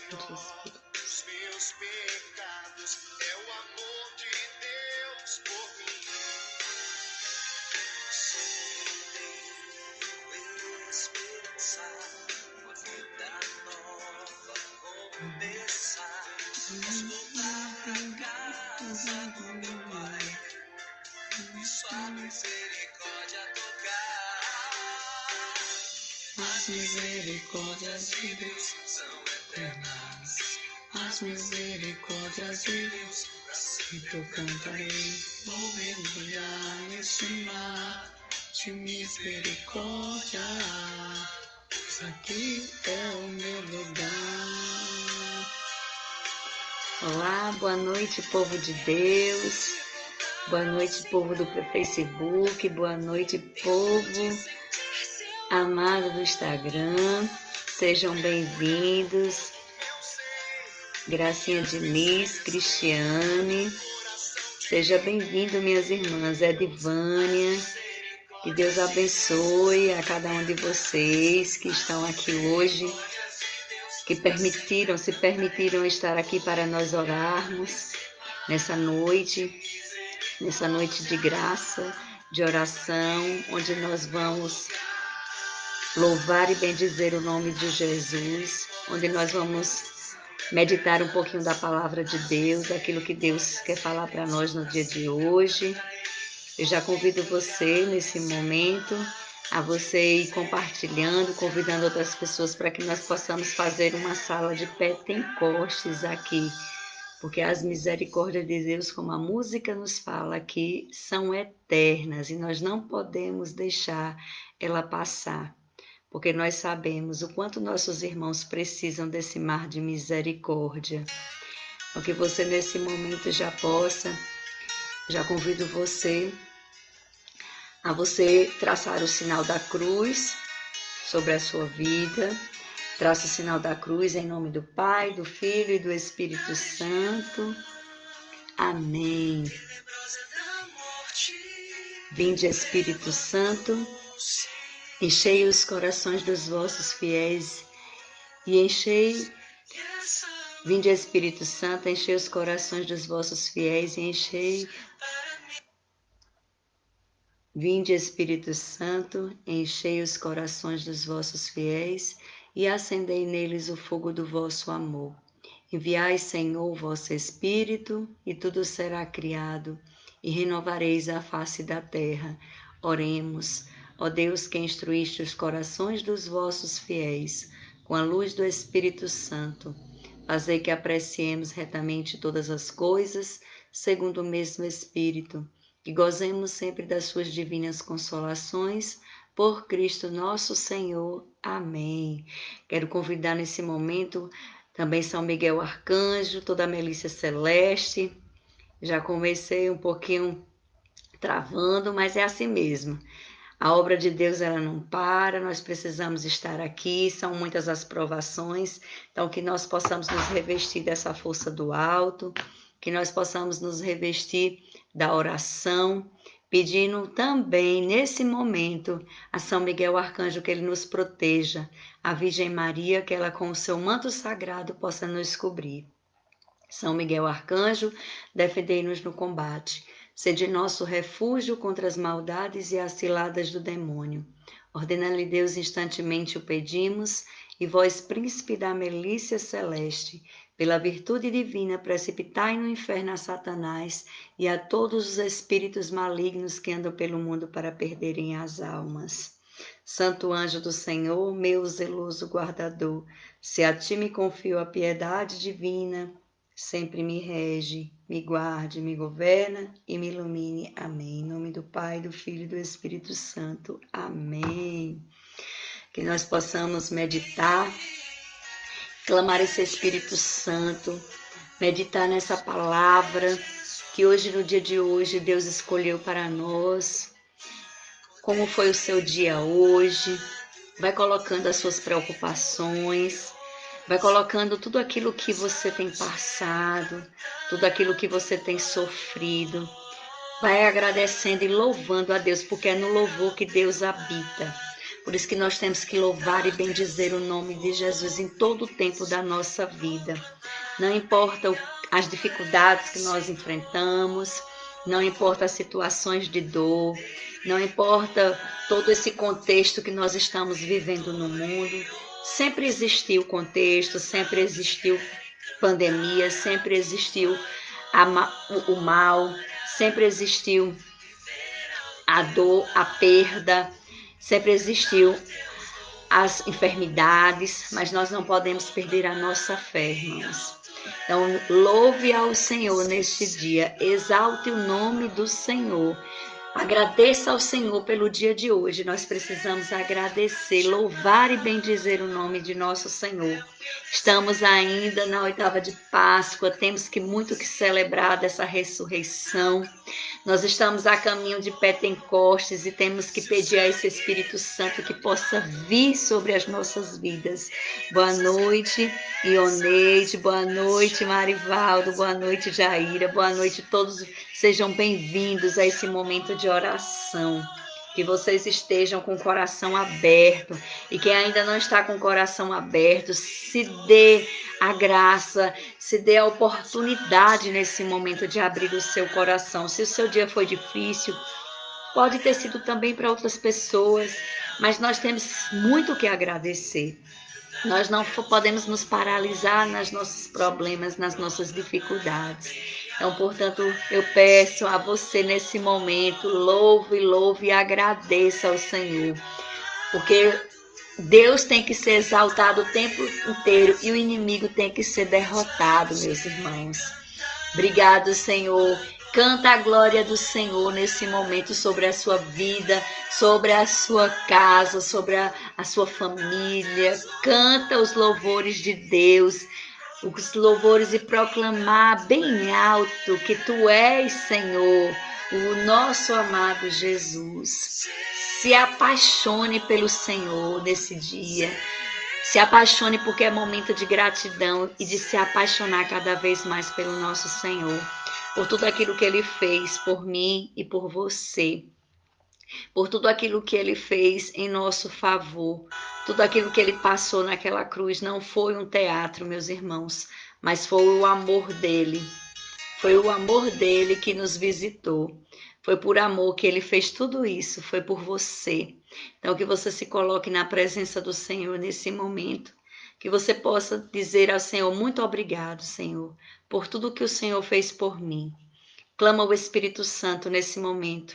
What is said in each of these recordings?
Os meus pecados é o amor de Deus por mim. Tenho esperança, uma vida nova começar. Posso voltar pra casa do meu pai e sua misericórdia tocar. As misericórdias de Deus são eternas. As misericórdias de Deus sempre eu cantarei. Vou mergulhar nesse mar de misericórdia, pois aqui é o meu lugar. Olá, boa noite, povo de Deus. Boa noite, povo do Facebook. Boa noite, povo amado do Instagram. Sejam bem-vindos. Gracinha Diniz, Cristiane. Seja bem-vindo, minhas irmãs. Edivânia. Que Deus abençoe a cada um de vocês que estão aqui hoje, que se permitiram estar aqui para nós orarmos nessa noite de graça, de oração, onde nós vamos louvar e bendizer o nome de Jesus, onde nós vamos meditar um pouquinho da palavra de Deus, daquilo que Deus quer falar para nós no dia de hoje. Eu já convido você, nesse momento, a você ir compartilhando, convidando outras pessoas para que nós possamos fazer uma sala de Pentecostes aqui, porque as misericórdias de Deus, como a música nos fala aqui, são eternas e nós não podemos deixar ela passar, porque nós sabemos o quanto nossos irmãos precisam desse mar de misericórdia. Então, que você nesse momento já convido você a você traçar o sinal da cruz sobre a sua vida. Traça o sinal da cruz em nome do Pai, do Filho e do Espírito Santo. Amém. Vinde, Espírito Santo, enchei os corações dos vossos fiéis e Vinde, Espírito Santo, enchei os corações dos vossos fiéis e Vinde, Espírito Santo, enchei os corações dos vossos fiéis e acendei neles o fogo do vosso amor. Enviai, Senhor, o vosso Espírito, e tudo será criado, e renovareis a face da terra. Oremos, ó Deus, que instruíste os corações dos vossos fiéis, com a luz do Espírito Santo. Fazei que apreciemos retamente todas as coisas, segundo o mesmo Espírito, que gozemos sempre das suas divinas consolações, por Cristo nosso Senhor. Amém. Quero convidar nesse momento também São Miguel Arcanjo, toda a milícia celeste. Já comecei um pouquinho travando, mas é assim mesmo. A obra de Deus, ela não para, nós precisamos estar aqui, são muitas as provações, então que nós possamos nos revestir dessa força do alto, que nós possamos nos revestir da oração, pedindo também, nesse momento, a São Miguel Arcanjo que ele nos proteja, a Virgem Maria, que ela com o seu manto sagrado possa nos cobrir. São Miguel Arcanjo, defendei-nos no combate. Sede nosso refúgio contra as maldades e as ciladas do demônio. Ordena-lhe Deus, instantemente o pedimos, e vós, príncipe da milícia celeste, pela virtude divina, precipitai no inferno a Satanás e a todos os espíritos malignos que andam pelo mundo para perderem as almas. Santo anjo do Senhor, meu zeloso guardador, se a ti me confio a piedade divina, sempre me rege, me guarde, me governa e me ilumine. Amém. Em nome do Pai, do Filho e do Espírito Santo. Amém. Que nós possamos meditar, clamar esse Espírito Santo, meditar nessa palavra que hoje, no dia de hoje, Deus escolheu para nós. Como foi o seu dia hoje? Vai colocando as suas preocupações, vai colocando tudo aquilo que você tem passado, tudo aquilo que você tem sofrido. Vai agradecendo e louvando a Deus, porque é no louvor que Deus habita. Por isso que nós temos que louvar e bendizer o nome de Jesus em todo o tempo da nossa vida. Não importa as dificuldades que nós enfrentamos, não importa as situações de dor, não importa todo esse contexto que nós estamos vivendo no mundo. Sempre existiu contexto, sempre existiu pandemia, sempre existiu o mal, sempre existiu a dor, a perda, sempre existiu as enfermidades, mas nós não podemos perder a nossa fé, irmãos. Então, louve ao Senhor neste dia, exalte o nome do Senhor. Agradeça ao Senhor pelo dia de hoje. Nós precisamos agradecer, louvar e bendizer o nome de nosso Senhor. Estamos ainda na oitava de Páscoa, temos muito que celebrar dessa ressurreição. Nós estamos a caminho de Pentecostes e temos que pedir a esse Espírito Santo que possa vir sobre as nossas vidas. Boa noite, Ioneide. Boa noite, Marivaldo. Boa noite, Jaira. Boa noite, todos. Sejam bem-vindos a esse momento de oração. Que vocês estejam com o coração aberto. E quem ainda não está com o coração aberto, se dê a graça, se dê a oportunidade nesse momento de abrir o seu coração. Se o seu dia foi difícil, pode ter sido também para outras pessoas, mas nós temos muito que agradecer. Nós não podemos nos paralisar nos nossos problemas, nas nossas dificuldades. Então, portanto, eu peço a você nesse momento, louve e agradeça ao Senhor, porque Deus tem que ser exaltado o tempo inteiro e o inimigo tem que ser derrotado, meus irmãos. Obrigado, Senhor. Canta a glória do Senhor nesse momento sobre a sua vida, sobre a sua casa, sobre a sua família. Canta os louvores de Deus, os louvores e proclamar bem alto que Tu és, Senhor, o nosso amado Jesus. Se apaixone pelo Senhor nesse dia. Se apaixone porque é momento de gratidão e de se apaixonar cada vez mais pelo nosso Senhor. Por tudo aquilo que Ele fez por mim e por você. Por tudo aquilo que Ele fez em nosso favor. Tudo aquilo que Ele passou naquela cruz não foi um teatro, meus irmãos, mas foi o amor dEle. Foi o amor dEle que nos visitou. Foi por amor que Ele fez tudo isso. Foi por você. Então, que você se coloque na presença do Senhor nesse momento. Que você possa dizer ao Senhor, muito obrigado, Senhor, por tudo que o Senhor fez por mim. Clama o Espírito Santo nesse momento.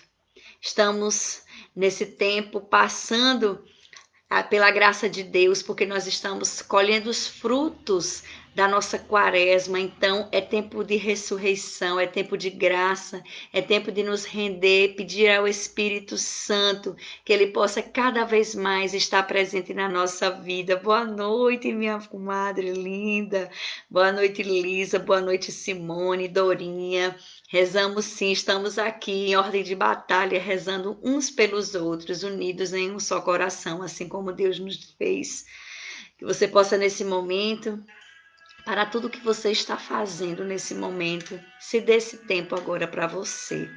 Estamos nesse tempo passando pela graça de Deus, porque nós estamos colhendo os frutos da nossa quaresma. Então é tempo de ressurreição, é tempo de graça, é tempo de nos render, pedir ao Espírito Santo que Ele possa cada vez mais estar presente na nossa vida. Boa noite, minha comadre linda. Boa noite, Lisa. Boa noite, Simone, Dorinha. Rezamos sim, estamos aqui em ordem de batalha, rezando uns pelos outros, unidos em um só coração, assim como Deus nos fez. Que você possa nesse momento, para tudo que você está fazendo nesse momento, se dê esse tempo agora para você.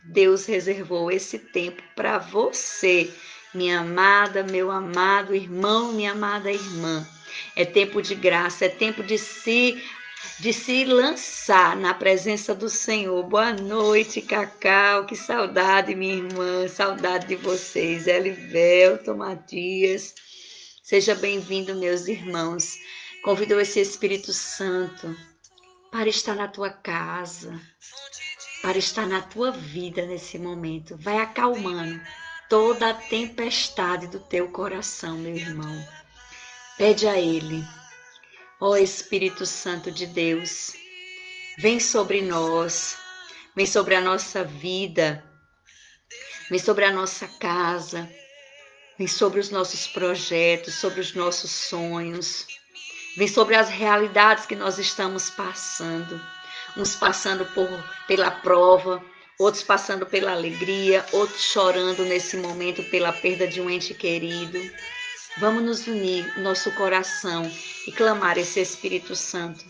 Deus reservou esse tempo para você, minha amada, meu amado irmão, minha amada irmã. É tempo de graça, é tempo de se lançar na presença do Senhor. Boa noite, Cacau, que saudade, minha irmã, saudade de vocês. Elivelton, Matias, seja bem-vindo, meus irmãos. Convido esse Espírito Santo para estar na tua casa, para estar na tua vida nesse momento. Vai acalmando toda a tempestade do teu coração, meu irmão. Pede a Ele. Ó Espírito Santo de Deus, vem sobre nós, vem sobre a nossa vida, vem sobre a nossa casa, vem sobre os nossos projetos, sobre os nossos sonhos, vem sobre as realidades que nós estamos passando, uns passando pela prova, outros passando pela alegria, outros chorando nesse momento pela perda de um ente querido. Vamos nos unir, nosso coração, e clamar esse Espírito Santo,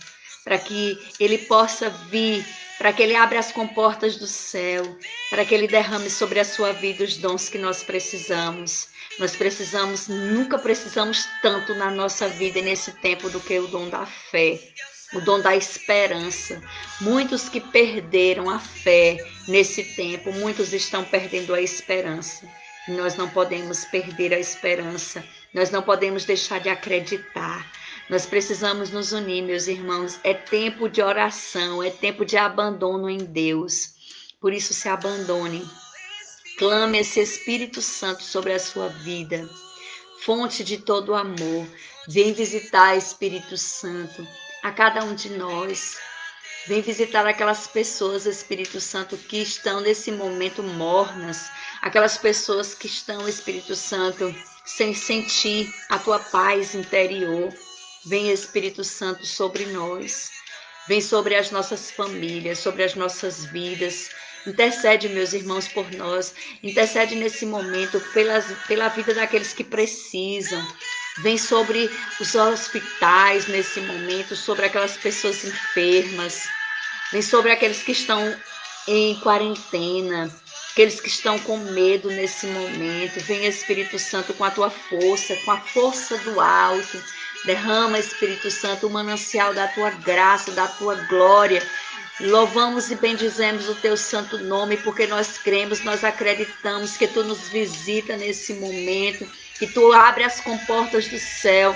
para que Ele possa vir para que Ele abra as comportas do céu, para que Ele derrame sobre a sua vida os dons que nós precisamos. Nós precisamos, nunca precisamos tanto na nossa vida e nesse tempo do que o dom da fé, o dom da esperança. Muitos que perderam a fé nesse tempo, muitos estão perdendo a esperança. E nós não podemos perder a esperança, nós não podemos deixar de acreditar. Nós precisamos nos unir, meus irmãos. É tempo de oração, é tempo de abandono em Deus. Por isso, se abandone. Clame esse Espírito Santo sobre a sua vida. Fonte de todo amor. Vem visitar, Espírito Santo, a cada um de nós. Vem visitar aquelas pessoas, Espírito Santo, que estão nesse momento mornas. Aquelas pessoas que estão, Espírito Santo, sem sentir a tua paz interior. Vem, Espírito Santo, sobre nós. Vem sobre as nossas famílias, sobre as nossas vidas. Intercede, meus irmãos, por nós. Intercede nesse momento pela vida daqueles que precisam. Vem sobre os hospitais nesse momento, sobre aquelas pessoas enfermas. Vem sobre aqueles que estão em quarentena, aqueles que estão com medo nesse momento. Vem, Espírito Santo, com a tua força, com a força do alto. Derrama, Espírito Santo, o manancial da tua graça, da tua glória. Louvamos e bendizemos o teu santo nome, porque nós cremos, nós acreditamos que tu nos visita nesse momento, que tu abre as comportas do céu,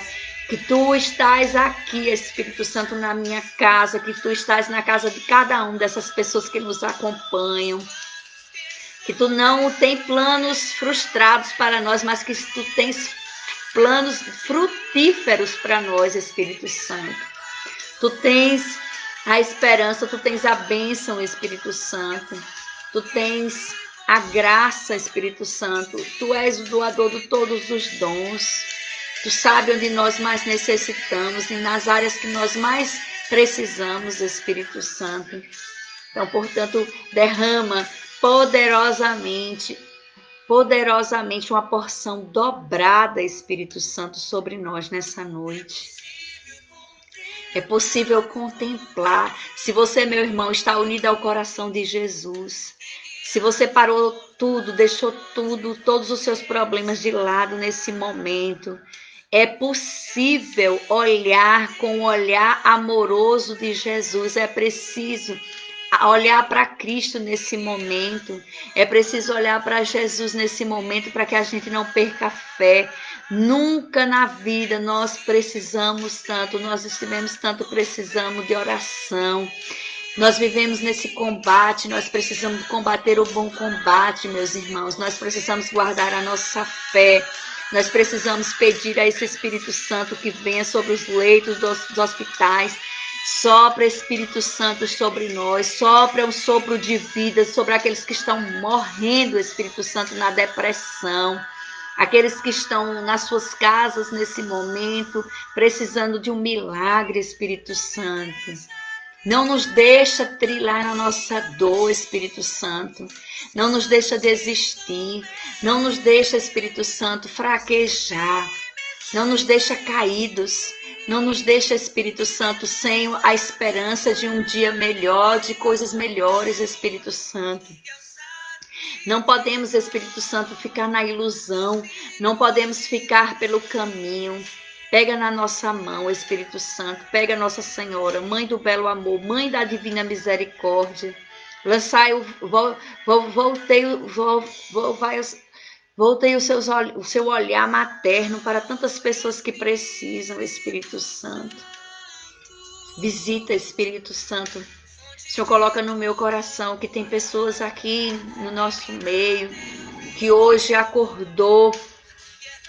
que tu estás aqui, Espírito Santo, na minha casa, que tu estás na casa de cada um dessas pessoas que nos acompanham, que tu não tem planos frustrados para nós, mas que tu tens planos frutíferos para nós, Espírito Santo. Tu tens a esperança, tu tens a bênção, Espírito Santo. Tu tens a graça, Espírito Santo. Tu és o doador de todos os dons. Tu sabes onde nós mais necessitamos e nas áreas que nós mais precisamos, Espírito Santo. Então, portanto, derrama poderosamente uma porção dobrada, Espírito Santo, sobre nós nessa noite. É possível contemplar. Se você, meu irmão, está unido ao coração de Jesus, se você parou tudo, deixou tudo, todos os seus problemas de lado nesse momento, é possível olhar com o olhar amoroso de Jesus. É preciso olhar para Cristo nesse momento. É preciso olhar para Jesus nesse momento para que a gente não perca a fé. Nunca na vida nós precisamos tanto, nós estivemos tanto precisando de oração. Nós vivemos nesse combate, nós precisamos combater o bom combate, meus irmãos. Nós precisamos guardar a nossa fé. Nós precisamos pedir a esse Espírito Santo que venha sobre os leitos dos hospitais. Sopra, Espírito Santo, sobre nós. Sopra um sopro de vida sobre aqueles que estão morrendo, Espírito Santo, na depressão. Aqueles que estão nas suas casas nesse momento, precisando de um milagre, Espírito Santo. Não nos deixa trilhar na nossa dor, Espírito Santo. Não nos deixa desistir. Não nos deixa, Espírito Santo, fraquejar. Não nos deixa caídos. Não nos deixa, Espírito Santo, sem a esperança de um dia melhor, de coisas melhores, Espírito Santo. Não podemos, Espírito Santo, ficar na ilusão. Não podemos ficar pelo caminho. Pega na nossa mão, Espírito Santo. Pega Nossa Senhora, Mãe do Belo Amor, Mãe da Divina Misericórdia. Voltei o seu olhar materno para tantas pessoas que precisam, Espírito Santo. Visita, Espírito Santo. O Senhor coloca no meu coração que tem pessoas aqui no nosso meio que hoje acordou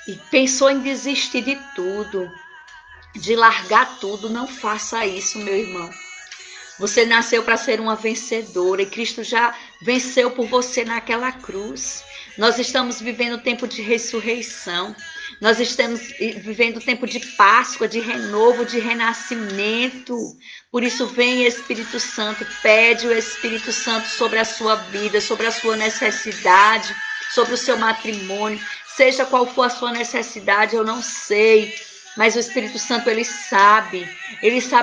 e pensou em desistir de tudo, de largar tudo. Não faça isso, meu irmão. Você nasceu para ser uma vencedora e Cristo já venceu por você naquela cruz. Nós estamos vivendo tempo de ressurreição. Nós estamos vivendo tempo de Páscoa, de renovo, de renascimento. Por isso, vem Espírito Santo, pede o Espírito Santo sobre a sua vida, sobre a sua necessidade, sobre o seu matrimônio. Seja qual for a sua necessidade, eu não sei. Mas o Espírito Santo, ele sabe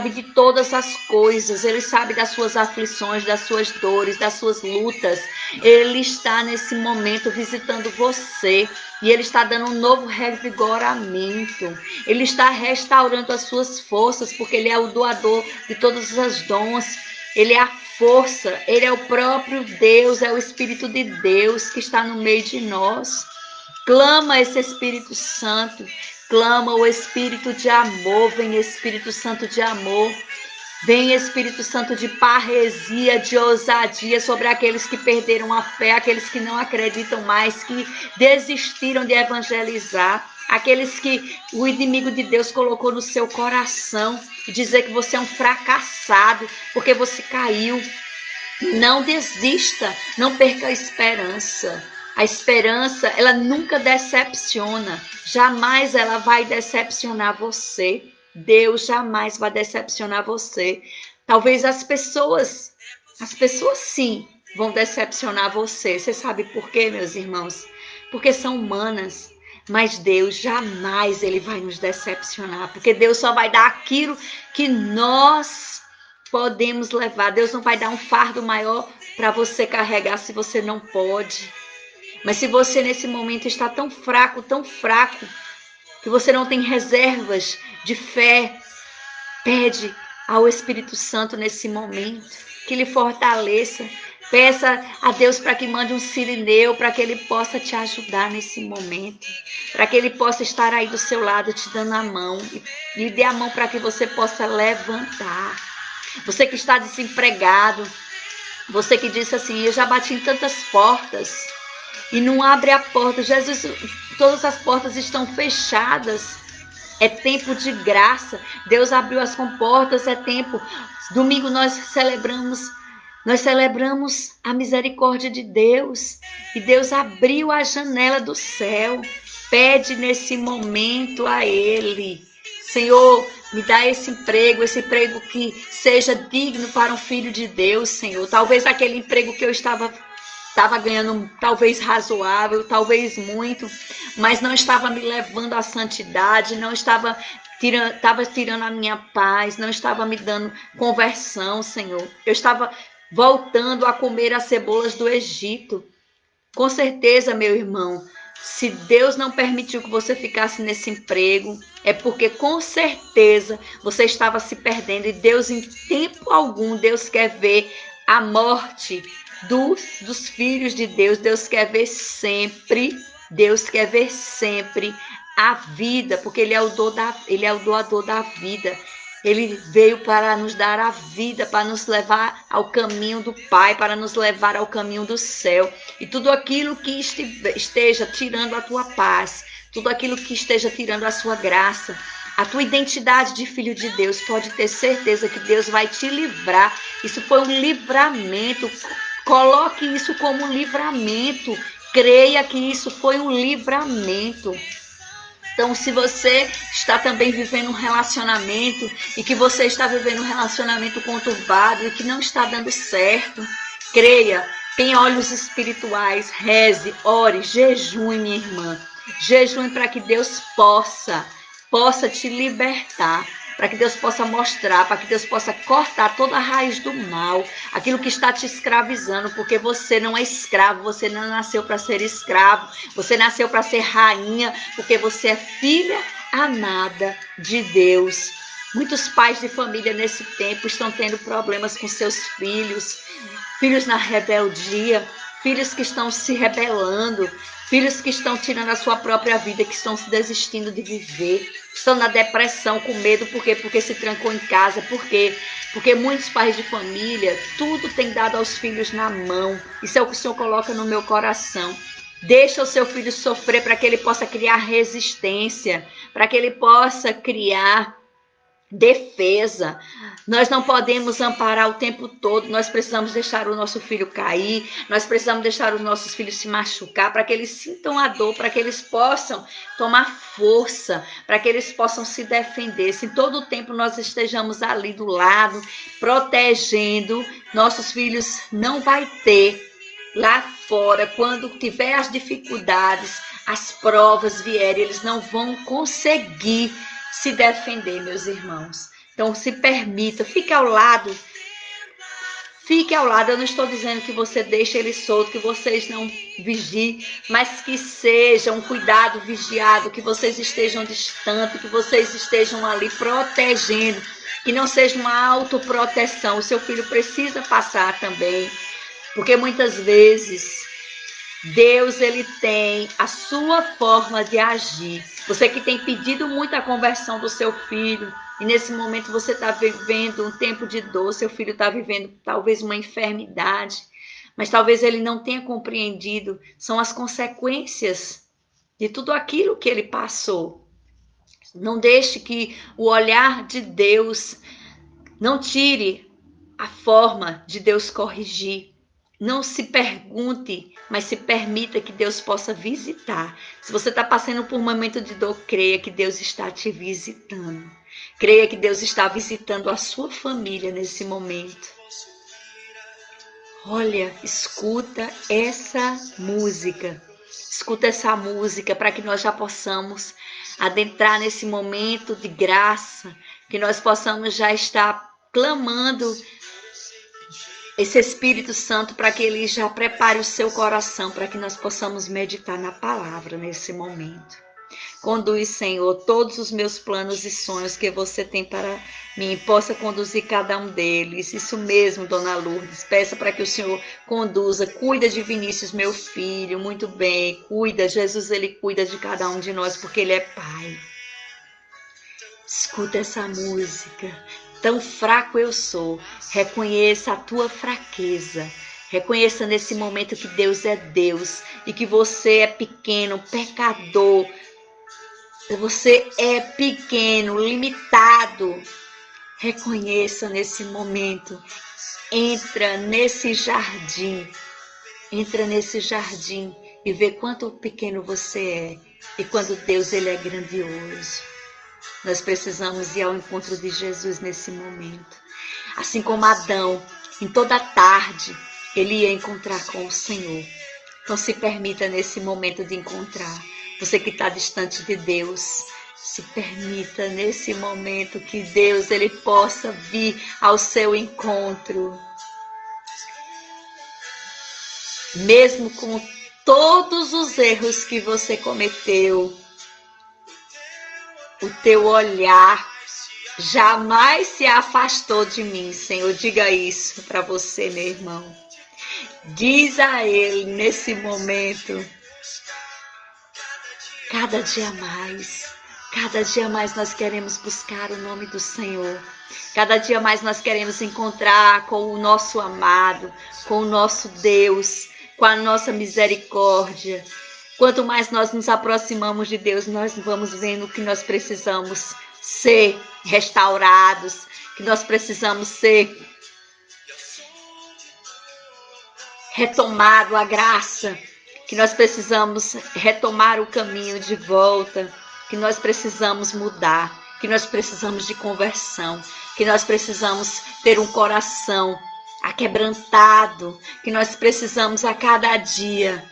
de todas as coisas, ele sabe das suas aflições, das suas dores, das suas lutas. Ele está nesse momento visitando você e ele está dando um novo revigoramento. Ele está restaurando as suas forças, porque ele é o doador de todos os dons. Ele é a força, ele é o próprio Deus, é o Espírito de Deus que está no meio de nós. Clama esse Espírito Santo, clama o Espírito de amor, vem Espírito Santo de amor, vem Espírito Santo de parresia, de ousadia sobre aqueles que perderam a fé, aqueles que não acreditam mais, que desistiram de evangelizar, aqueles que o inimigo de Deus colocou no seu coração e dizer que você é um fracassado porque você caiu. Não desista, não perca a esperança. A esperança, ela nunca decepciona. Jamais ela vai decepcionar você. Deus jamais vai decepcionar você. Talvez as pessoas sim, vão decepcionar você. Você sabe por quê, meus irmãos? Porque são humanas. Mas Deus jamais ele vai nos decepcionar. Porque Deus só vai dar aquilo que nós podemos levar. Deus não vai dar um fardo maior para você carregar se você não pode. Mas se você nesse momento está tão fraco, que você não tem reservas de fé, pede ao Espírito Santo nesse momento que lhe fortaleça. Peça a Deus para que mande um sirineu, para que ele possa te ajudar nesse momento, para que ele possa estar aí do seu lado te dando a mão e lhe dê a mão para que você possa levantar. Você que está desempregado, você que disse assim, eu já bati em tantas portas e não abre a porta. Jesus, todas as portas estão fechadas. É tempo de graça. Deus abriu as comportas, é tempo. Domingo nós celebramos a misericórdia de Deus. E Deus abriu a janela do céu. Pede nesse momento a Ele. Senhor, me dá esse emprego que seja digno para um filho de Deus, Senhor. Talvez aquele emprego que eu estava ganhando talvez razoável, talvez muito, mas não estava me levando à santidade, não estava tirando a minha paz, não estava me dando conversão, Senhor. Eu estava voltando a comer as cebolas do Egito. Com certeza, meu irmão, se Deus não permitiu que você ficasse nesse emprego, é porque com certeza você estava se perdendo e Deus, em tempo algum, Deus quer ver a morte dos filhos de Deus. Deus quer ver sempre a vida, porque Ele é o doador da vida. Ele veio para nos dar a vida, para nos levar ao caminho do Pai, para nos levar ao caminho do céu. E tudo aquilo que esteja tirando a tua paz, tudo aquilo que esteja tirando a sua graça, a tua identidade de filho de Deus, pode ter certeza que Deus vai te livrar. Isso foi um livramento. Coloque isso como um livramento. Creia que isso foi um livramento. Então, se você está também vivendo um relacionamento e que você está vivendo um relacionamento conturbado e que não está dando certo, creia, tenha olhos espirituais, reze, ore, jejue, minha irmã. Jejue para que Deus possa te libertar, para que Deus possa mostrar, para que Deus possa cortar toda a raiz do mal, aquilo que está te escravizando, porque você não é escravo, você não nasceu para ser escravo, você nasceu para ser rainha, porque você é filha amada de Deus. Muitos pais de família nesse tempo estão tendo problemas com seus filhos na rebeldia, filhos que estão se rebelando, filhos que estão tirando a sua própria vida, que estão se desistindo de viver, estão na depressão, com medo, porque se trancou em casa, porque muitos pais de família, tudo tem dado aos filhos na mão. Isso é o que o Senhor coloca no meu coração. Deixa o seu filho sofrer para que ele possa criar resistência, para que ele possa criar defesa. Nós não podemos amparar o tempo todo, nós precisamos deixar o nosso filho cair, nós precisamos deixar os nossos filhos se machucar, para que eles sintam a dor, para que eles possam tomar força, para que eles possam se defender. Se todo o tempo nós estejamos ali do lado, protegendo, nossos filhos não vai ter lá fora, quando tiver as dificuldades, as provas vierem, eles não vão conseguir se defender, meus irmãos. Então, se permita, fique ao lado. Fique ao lado, eu não estou dizendo que você deixe ele solto, que vocês não vigiem, mas que seja um cuidado vigiado, que vocês estejam distantes, que vocês estejam ali protegendo, que não seja uma autoproteção. O seu filho precisa passar também, porque muitas vezes Deus, ele tem a sua forma de agir. Você que tem pedido muito a conversão do seu filho, e nesse momento você está vivendo um tempo de dor, seu filho está vivendo talvez uma enfermidade, mas talvez ele não tenha compreendido, são as consequências de tudo aquilo que ele passou. Não deixe que o olhar de Deus não tire a forma de Deus corrigir. Não se pergunte, mas se permita que Deus possa visitar. Se você está passando por um momento de dor, creia que Deus está te visitando. Creia que Deus está visitando a sua família nesse momento. Olha, escuta essa música. Escuta essa música para que nós já possamos adentrar nesse momento de graça, que nós possamos já estar clamando esse Espírito Santo para que ele já prepare o seu coração, para que nós possamos meditar na palavra nesse momento. Conduz, Senhor, todos os meus planos e sonhos que você tem para mim, possa conduzir cada um deles. Isso mesmo, Dona Lourdes, peça para que o Senhor conduza, cuida de Vinícius, meu filho, muito bem, cuida, Jesus, ele cuida de cada um de nós, porque ele é Pai. Escuta essa música. Tão fraco eu sou, reconheça a tua fraqueza. Reconheça nesse momento que Deus é Deus e que você é pequeno, pecador. Você é pequeno, limitado. Reconheça nesse momento. Entra nesse jardim e vê quanto pequeno você é e quando Deus ele é grandioso. Nós precisamos ir ao encontro de Jesus nesse momento. Assim como Adão, em toda tarde, ele ia encontrar com o Senhor. Então se permita nesse momento de encontrar. Você que está distante de Deus, se permita nesse momento que Deus ele possa vir ao seu encontro. Mesmo com todos os erros que você cometeu, o teu olhar jamais se afastou de mim, Senhor. Diga isso para você, meu irmão. Diz a Ele nesse momento, cada dia mais nós queremos buscar o nome do Senhor. Cada dia mais nós queremos encontrar com o nosso amado, com o nosso Deus, com a nossa misericórdia. Quanto mais nós nos aproximamos de Deus, nós vamos vendo que nós precisamos ser restaurados, que nós precisamos ser retomado a graça, que nós precisamos retomar o caminho de volta, que nós precisamos mudar, que nós precisamos de conversão, que nós precisamos ter um coração aquebrantado, que nós precisamos a cada dia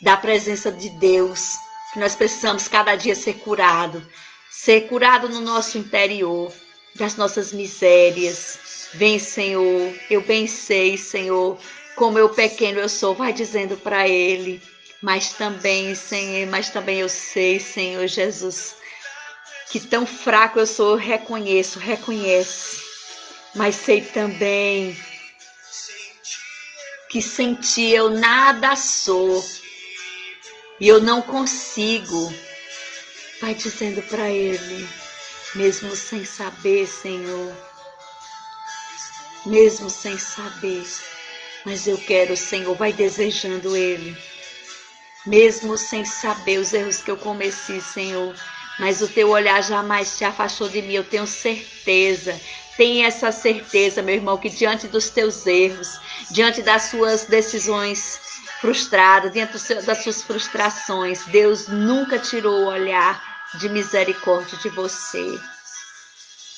da presença de Deus, que nós precisamos cada dia ser curado no nosso interior, das nossas misérias. Vem, Senhor, eu bem sei, Senhor, como eu pequeno eu sou, vai dizendo para Ele, mas também, Senhor, eu sei, Senhor Jesus, que tão fraco eu sou, eu reconhece, mas sei também que sem Ti eu nada sou, e eu não consigo. Vai dizendo para Ele, mesmo sem saber, Senhor, mesmo sem saber, mas eu quero, Senhor, vai desejando Ele, mesmo sem saber os erros que eu cometi, Senhor, mas o Teu olhar jamais se afastou de mim, eu tenho certeza. Tenha essa certeza, meu irmão, que diante dos Teus erros, diante das suas decisões frustradas, diante das suas frustrações, Deus nunca tirou o olhar de misericórdia de você,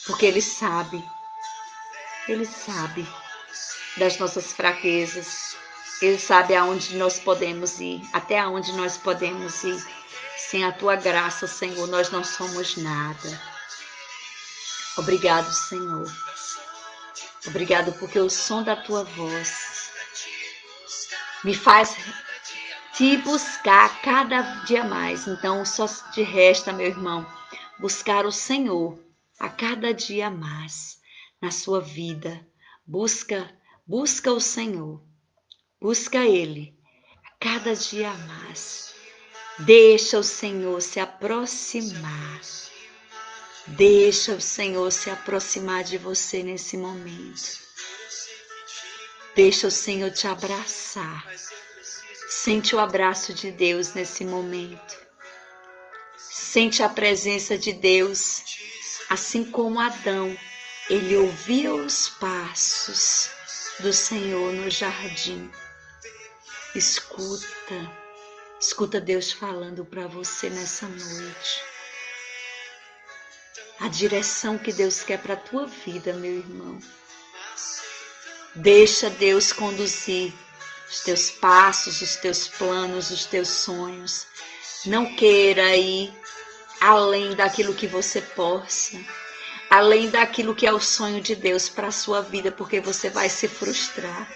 porque Ele sabe das nossas fraquezas, Ele sabe aonde nós podemos ir, até onde nós podemos ir. Sem a Tua graça, Senhor, nós não somos nada. Obrigado, Senhor. Obrigado porque o som da tua voz me faz te buscar cada dia mais. Então, só te resta, meu irmão, buscar o Senhor a cada dia mais na sua vida. Busca o Senhor. Busca Ele a cada dia mais. Deixa o Senhor se aproximar. Deixa o Senhor se aproximar de você nesse momento. Deixa o Senhor te abraçar. Sente o abraço de Deus nesse momento. Sente a presença de Deus. Assim como Adão, ele ouviu os passos do Senhor no jardim. Escuta Deus falando para você nessa noite. A direção que Deus quer para a tua vida, meu irmão. Deixa Deus conduzir os teus passos, os teus planos, os teus sonhos. Não queira ir além daquilo que você possa, além daquilo que é o sonho de Deus para a sua vida, porque você vai se frustrar.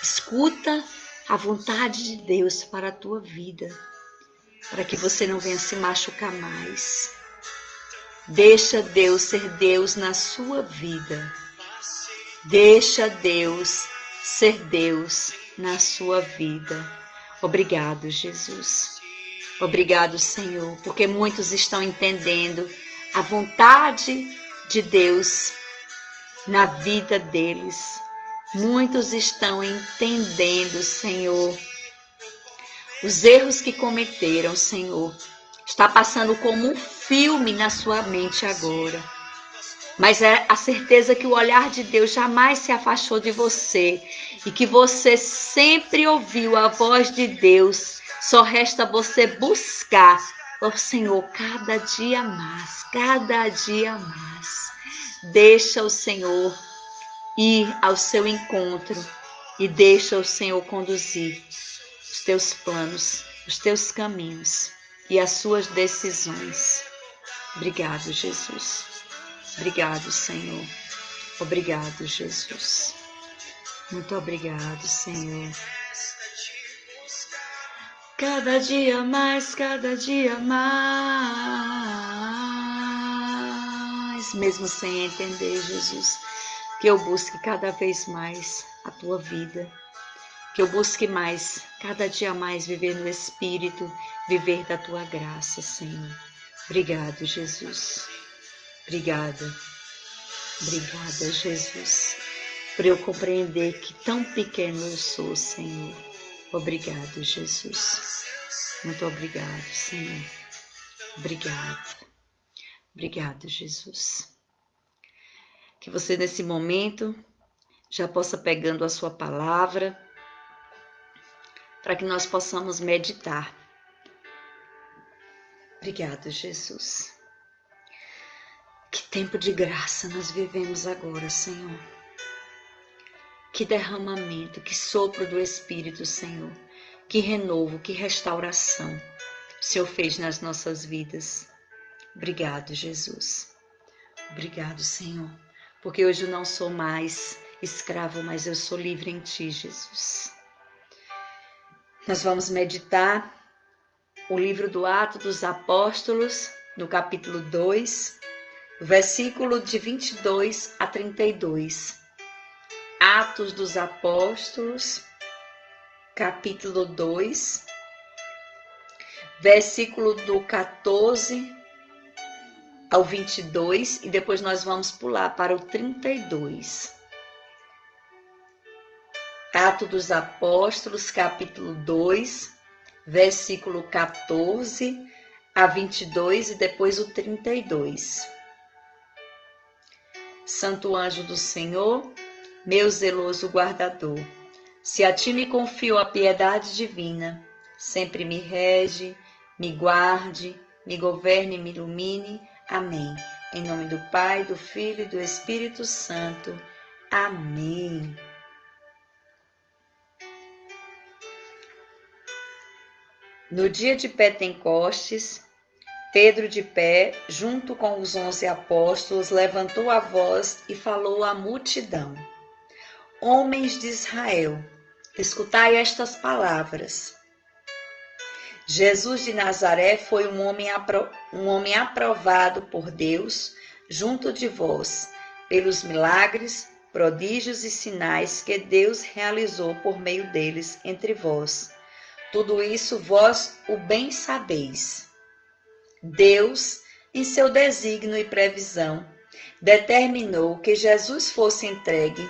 Escuta a vontade de Deus para a tua vida, para que você não venha se machucar mais. Deixa Deus ser Deus na sua vida. Deixa Deus ser Deus na sua vida. Obrigado, Jesus. Obrigado, Senhor, porque muitos estão entendendo a vontade de Deus na vida deles. Muitos estão entendendo, Senhor, os erros que cometeram, Senhor. Está passando como um filme na sua mente agora. Mas é a certeza que o olhar de Deus jamais se afastou de você e que você sempre ouviu a voz de Deus. Só resta você buscar o Senhor cada dia mais, cada dia mais. Deixa o Senhor ir ao seu encontro e deixa o Senhor conduzir os teus planos, os teus caminhos e as suas decisões. Obrigado, Jesus. Obrigado, Senhor. Obrigado, Jesus. Muito obrigado, Senhor. Cada dia mais, mesmo sem entender, Jesus, que eu busque cada vez mais a tua vida, que eu busque mais, cada dia mais viver no Espírito, viver da tua graça, Senhor. Obrigado, Jesus. Obrigada, Jesus, por eu compreender que tão pequeno eu sou, Senhor. Obrigado, Jesus. Muito obrigado, Senhor. Obrigado, Jesus. Que você nesse momento já possa pegando a sua palavra, para que nós possamos meditar. Obrigado, Jesus. Que tempo de graça nós vivemos agora, Senhor. Que derramamento, que sopro do Espírito, Senhor. Que renovo, que restauração o Senhor fez nas nossas vidas. Obrigado, Jesus. Obrigado, Senhor. Porque hoje eu não sou mais escravo, mas eu sou livre em Ti, Jesus. Nós vamos meditar o livro do Atos dos Apóstolos, no capítulo 2, versículo de 22 a 32. Atos dos Apóstolos, capítulo 2, versículo do 14 ao 22, e depois nós vamos pular para o 32. Atos dos Apóstolos, capítulo 2, versículo 14 a 22 e depois o 32. Santo anjo do Senhor, meu zeloso guardador, se a ti me confio a piedade divina, sempre me rege, me guarde, me governe, me ilumine. Amém. Em nome do Pai, do Filho e do Espírito Santo. Amém. No dia de Pentecostes, Pedro, de pé, junto com os 11 apóstolos, levantou a voz e falou à multidão: Homens de Israel, escutai estas palavras. Jesus de Nazaré foi um homem aprovado por Deus junto de vós, pelos milagres, prodígios e sinais que Deus realizou por meio deles entre vós. Tudo isso vós o bem sabeis. Deus, em seu desígnio e previsão, determinou que Jesus fosse entregue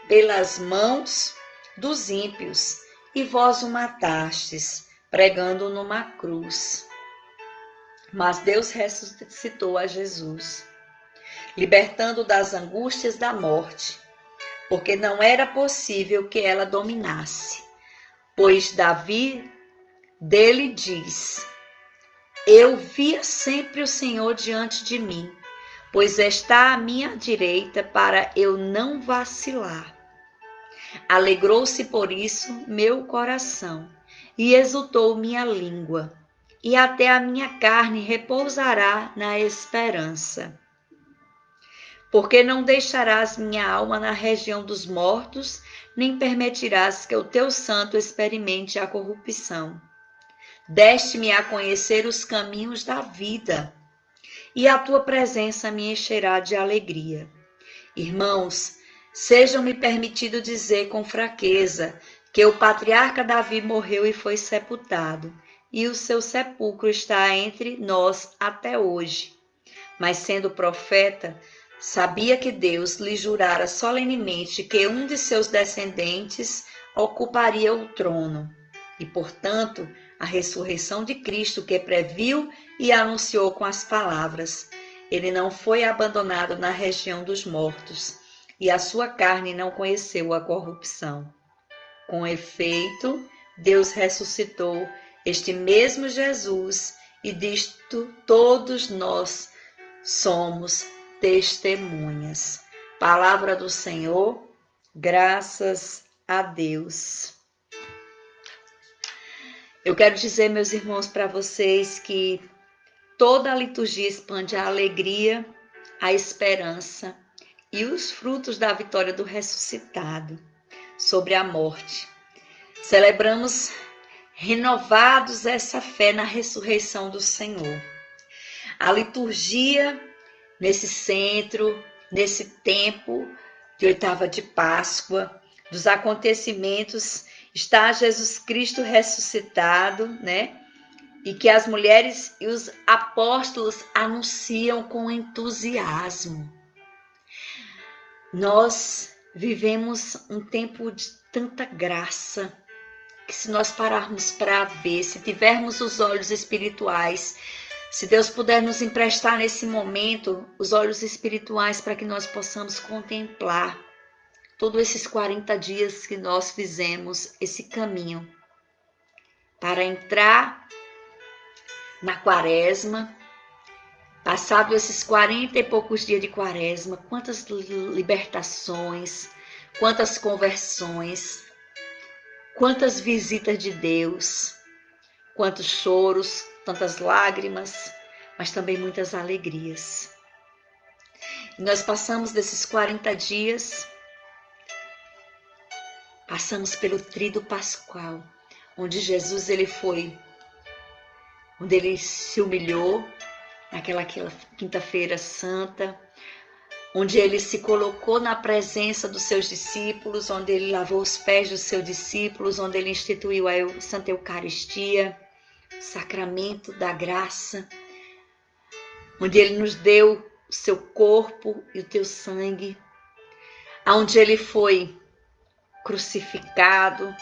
pelas mãos dos ímpios, e vós o matastes, pregando numa cruz. Mas Deus ressuscitou a Jesus, libertando das angústias da morte, porque não era possível que ela dominasse. Pois Davi dele diz: Eu via sempre o Senhor diante de mim, pois está à minha direita para eu não vacilar. Alegrou-se por isso meu coração, e exultou minha língua, e até a minha carne repousará na esperança. Porque não deixarás minha alma na região dos mortos, nem permitirás que o teu santo experimente a corrupção. Deste-me a conhecer os caminhos da vida, e a tua presença me encherá de alegria. Irmãos, sejam-me permitido dizer com fraqueza que o patriarca Davi morreu e foi sepultado, e o seu sepulcro está entre nós até hoje. Mas sendo profeta, sabia que Deus lhe jurara solenemente que um de seus descendentes ocuparia o trono, e, portanto, a ressurreição de Cristo que previu e anunciou com as palavras: Ele não foi abandonado na região dos mortos, e a sua carne não conheceu a corrupção. Com efeito, Deus ressuscitou este mesmo Jesus, e disto todos nós somos testemunhas. Palavra do Senhor, graças a Deus. Eu quero dizer, meus irmãos, para vocês que toda a liturgia expande a alegria, a esperança e os frutos da vitória do ressuscitado sobre a morte. Celebramos renovados essa fé na ressurreição do Senhor. A liturgia nesse centro, nesse tempo de oitava de Páscoa, dos acontecimentos, está Jesus Cristo ressuscitado, né? E que as mulheres e os apóstolos anunciam com entusiasmo. Nós vivemos um tempo de tanta graça, que se nós pararmos para ver, se tivermos os olhos espirituais, se Deus puder nos emprestar nesse momento os olhos espirituais para que nós possamos contemplar todos esses 40 dias que nós fizemos esse caminho para entrar na quaresma, passado esses 40 e poucos dias de quaresma, quantas libertações, quantas conversões, quantas visitas de Deus, quantos choros, tantas lágrimas, mas também muitas alegrias. E nós passamos desses 40 dias, passamos pelo tríduo pascual, onde Jesus onde ele se humilhou, naquela quinta-feira santa, onde ele se colocou na presença dos seus discípulos, onde ele lavou os pés dos seus discípulos, onde ele instituiu a Santa Eucaristia, o sacramento da graça, onde ele nos deu o seu corpo e o teu sangue, onde ele foi crucificado,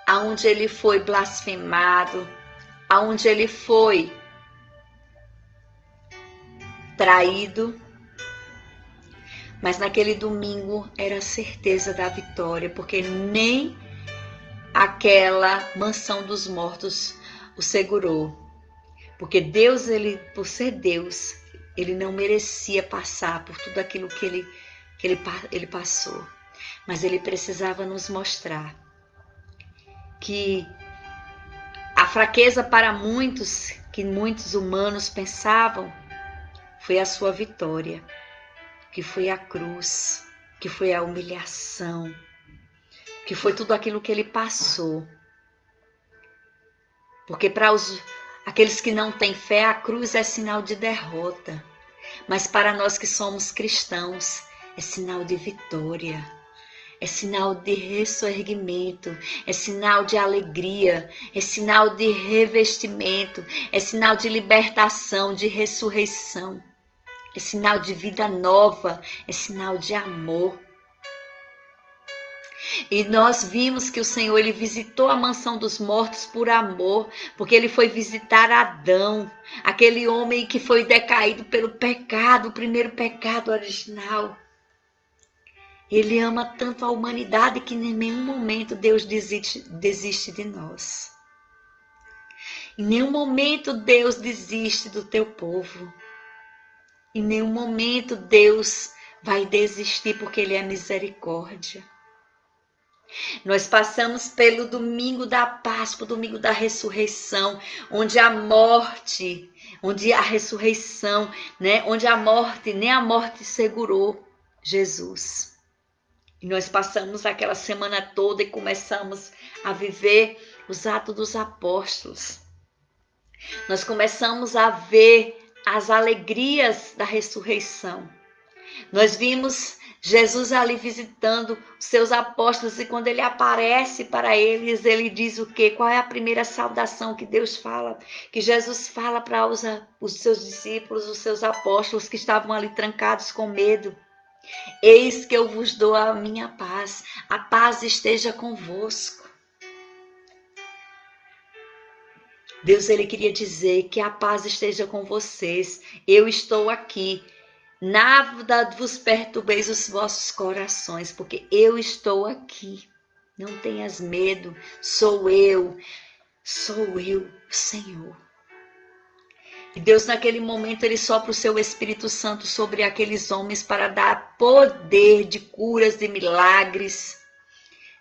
aonde ele foi blasfemado, aonde ele foi traído, mas naquele domingo era a certeza da vitória, porque nem aquela mansão dos mortos o segurou, porque Deus, por ser Deus, ele não merecia passar por tudo aquilo que ele passou, mas ele precisava nos mostrar que a fraqueza para muitos que muitos humanos pensavam, foi a sua vitória, que foi a cruz, que foi a humilhação, que foi tudo aquilo que ele passou. Porque para aqueles que não têm fé, a cruz é sinal de derrota. Mas para nós que somos cristãos, é sinal de vitória. É sinal de ressurgimento, é sinal de alegria, é sinal de revestimento, é sinal de libertação, de ressurreição, é sinal de vida nova, é sinal de amor. E nós vimos que o Senhor, ele visitou a mansão dos mortos por amor, porque ele foi visitar Adão, aquele homem que foi decaído pelo pecado, o primeiro pecado original. Ele ama tanto a humanidade que em nenhum momento Deus desiste de nós. Em nenhum momento Deus desiste do teu povo. Em nenhum momento Deus vai desistir porque Ele é misericórdia. Nós passamos pelo domingo da Páscoa, domingo da ressurreição, onde a morte, onde a ressurreição, né? Onde a morte, nem a morte segurou Jesus. E nós passamos aquela semana toda e começamos a viver os Atos dos Apóstolos. Nós começamos a ver as alegrias da ressurreição. Nós vimos Jesus ali visitando os seus apóstolos e quando ele aparece para eles, ele diz o quê? Qual é a primeira saudação que Deus fala? Que Jesus fala para os seus discípulos, os seus apóstolos que estavam ali trancados com medo. Eis que eu vos dou a minha paz, a paz esteja convosco. Deus, ele queria dizer que a paz esteja com vocês, eu estou aqui, nada vos perturbeis os vossos corações, porque eu estou aqui, não tenhas medo, sou eu, o Senhor. E Deus, naquele momento, ele sopra o seu Espírito Santo sobre aqueles homens para dar poder de curas, de milagres.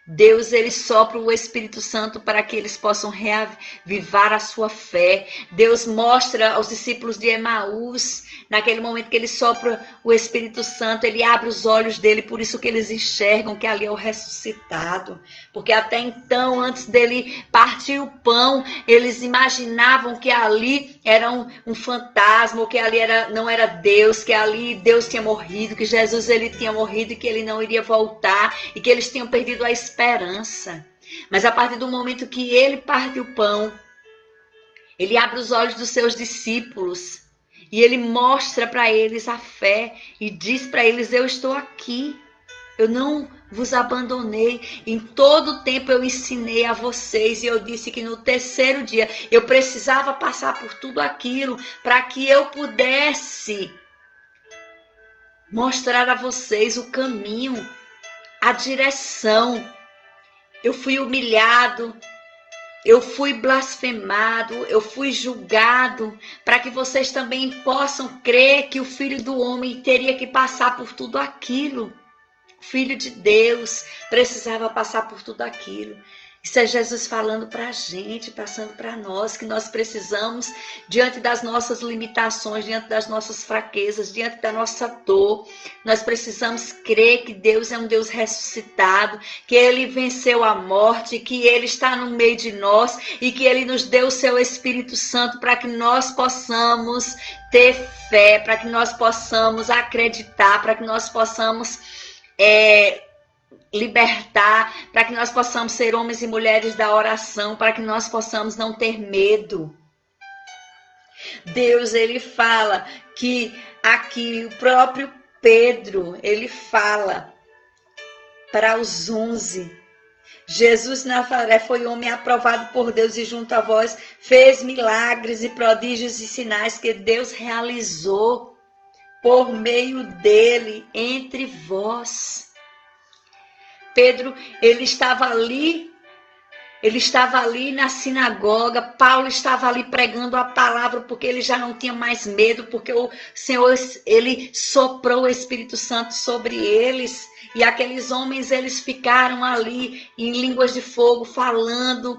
Deus, ele sopra o Espírito Santo para que eles possam reavivar a sua fé. Deus mostra aos discípulos de Emaús, naquele momento que ele sopra o Espírito Santo, ele abre os olhos dele, por isso que eles enxergam que ali é o ressuscitado. Porque até então, antes dele partir o pão, eles imaginavam que ali era um fantasma, ou que ali não era Deus, que ali Deus tinha morrido, que Jesus ele tinha morrido e que ele não iria voltar, e que eles tinham perdido a esperança. Mas a partir do momento que ele parte o pão, ele abre os olhos dos seus discípulos e ele mostra para eles a fé e diz para eles: eu estou aqui, eu não vos abandonei, em todo o tempo eu ensinei a vocês e eu disse que no terceiro dia eu precisava passar por tudo aquilo para que eu pudesse mostrar a vocês o caminho, a direção. Eu fui humilhado, eu fui blasfemado, eu fui julgado, para que vocês também possam crer que o Filho do Homem teria que passar por tudo aquilo. O Filho de Deus precisava passar por tudo aquilo. Isso é Jesus falando para a gente, passando para nós, que nós precisamos, diante das nossas limitações, diante das nossas fraquezas, diante da nossa dor, nós precisamos crer que Deus é um Deus ressuscitado, que Ele venceu a morte, que Ele está no meio de nós e que Ele nos deu o seu Espírito Santo para que nós possamos ter fé, para que nós possamos acreditar, para que nós possamos libertar, para que nós possamos ser homens e mulheres da oração, para que nós possamos não ter medo. Deus, ele fala que aqui o próprio Pedro, ele fala para os 11, Jesus Nazaré foi homem aprovado por Deus e junto a vós fez milagres e prodígios e sinais que Deus realizou por meio dele entre vós. Pedro, ele estava ali na sinagoga, Paulo estava ali pregando a palavra, porque ele já não tinha mais medo, porque o Senhor, ele soprou o Espírito Santo sobre eles, e aqueles homens, eles ficaram ali em línguas de fogo, falando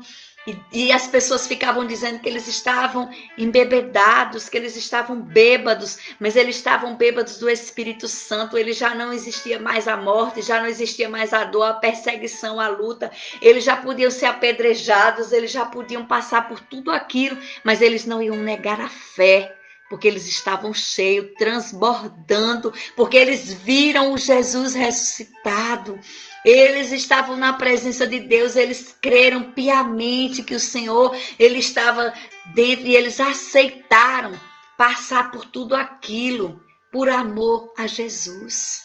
E as pessoas ficavam dizendo que eles estavam embebedados, que eles estavam bêbados, mas eles estavam bêbados do Espírito Santo. Ele já não existia mais a morte, já não existia mais a dor, a perseguição, a luta. Eles já podiam ser apedrejados, eles já podiam passar por tudo aquilo, mas eles não iam negar a fé, porque eles estavam cheios, transbordando, porque eles viram o Jesus ressuscitado. Eles estavam na presença de Deus, eles creram piamente que o Senhor, ele estava dentro, e eles aceitaram passar por tudo aquilo, por amor a Jesus.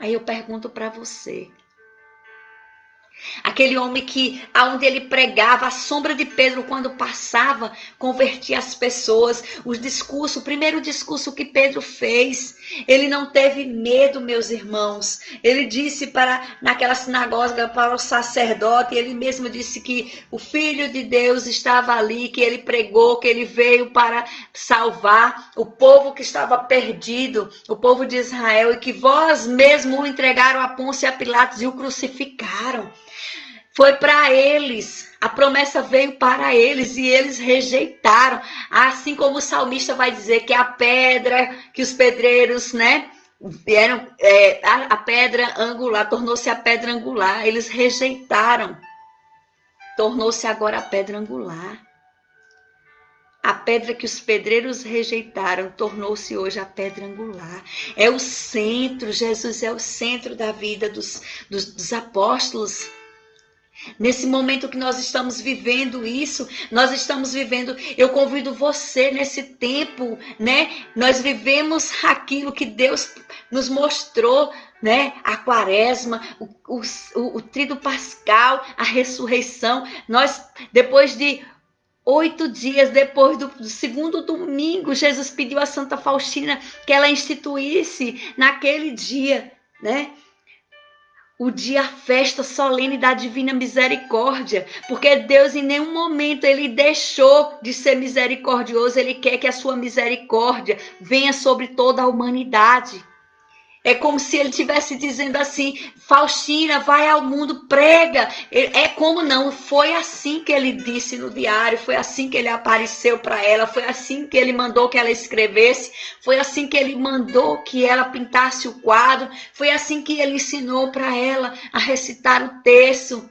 Aí eu pergunto para você, aquele homem que, aonde ele pregava, a sombra de Pedro, quando passava, convertia as pessoas. O primeiro discurso que Pedro fez, ele não teve medo, meus irmãos. Ele disse naquela sinagoga para o sacerdote, ele mesmo disse que o Filho de Deus estava ali, que ele pregou, que ele veio para salvar o povo que estava perdido, o povo de Israel, e que vós mesmo o entregaram a Pôncio e a Pilatos e o crucificaram. Foi para eles, a promessa veio para eles e eles rejeitaram. Assim como o salmista vai dizer que a pedra que os pedreiros, vieram, a pedra angular, tornou-se a pedra angular. Eles rejeitaram, tornou-se agora a pedra angular. A pedra que os pedreiros rejeitaram tornou-se hoje a pedra angular. É o centro, Jesus é o centro da vida dos apóstolos. Nesse momento que nós estamos vivendo isso, nós estamos vivendo, eu convido você nesse tempo, Nós vivemos aquilo que Deus nos mostrou, A quaresma, o tríduo pascal, a ressurreição. Nós, depois de 8 dias depois do segundo domingo, Jesus pediu a Santa Faustina que ela instituísse naquele dia, o dia, a festa solene da Divina Misericórdia, porque Deus em nenhum momento ele deixou de ser misericordioso, ele quer que a sua misericórdia venha sobre toda a humanidade. É como se ele estivesse dizendo assim, Faustina, vai ao mundo, prega. É como não, foi assim que ele disse no diário, foi assim que ele apareceu para ela, foi assim que ele mandou que ela escrevesse, foi assim que ele mandou que ela pintasse o quadro, foi assim que ele ensinou para ela a recitar o texto,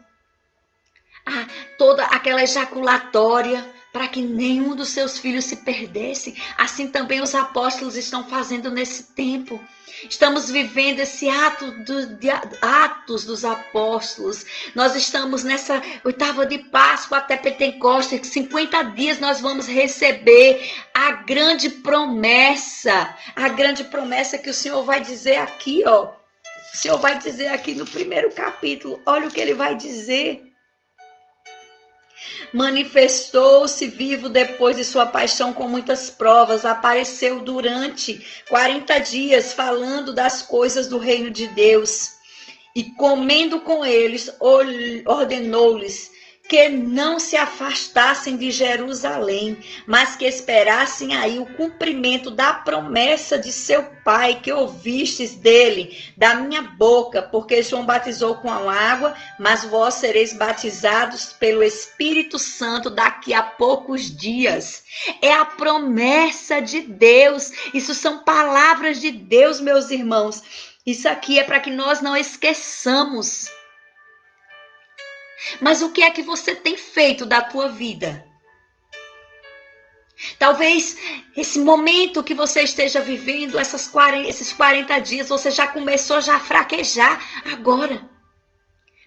toda aquela ejaculatória, para que nenhum dos seus filhos se perdesse. Assim também os apóstolos estão fazendo nesse tempo. Estamos vivendo esse atos dos apóstolos. Nós estamos nessa oitava de Páscoa até Pentecostes. 50 dias nós vamos receber a grande promessa. A grande promessa que o Senhor vai dizer aqui, ó. O Senhor vai dizer aqui no primeiro capítulo. Olha o que ele vai dizer. Manifestou-se vivo depois de sua paixão com muitas provas, apareceu durante 40 dias falando das coisas do reino de Deus e comendo com eles, ordenou-lhes que não se afastassem de Jerusalém, mas que esperassem aí o cumprimento da promessa de seu Pai, que ouvistes dele, da minha boca, porque João batizou com a água, mas vós sereis batizados pelo Espírito Santo daqui a poucos dias. É a promessa de Deus, isso são palavras de Deus, meus irmãos. Isso aqui é para que nós não esqueçamos. Mas o que é que você tem feito da tua vida? Talvez esse momento que você esteja vivendo, esses 40 dias, você já começou a fraquejar agora.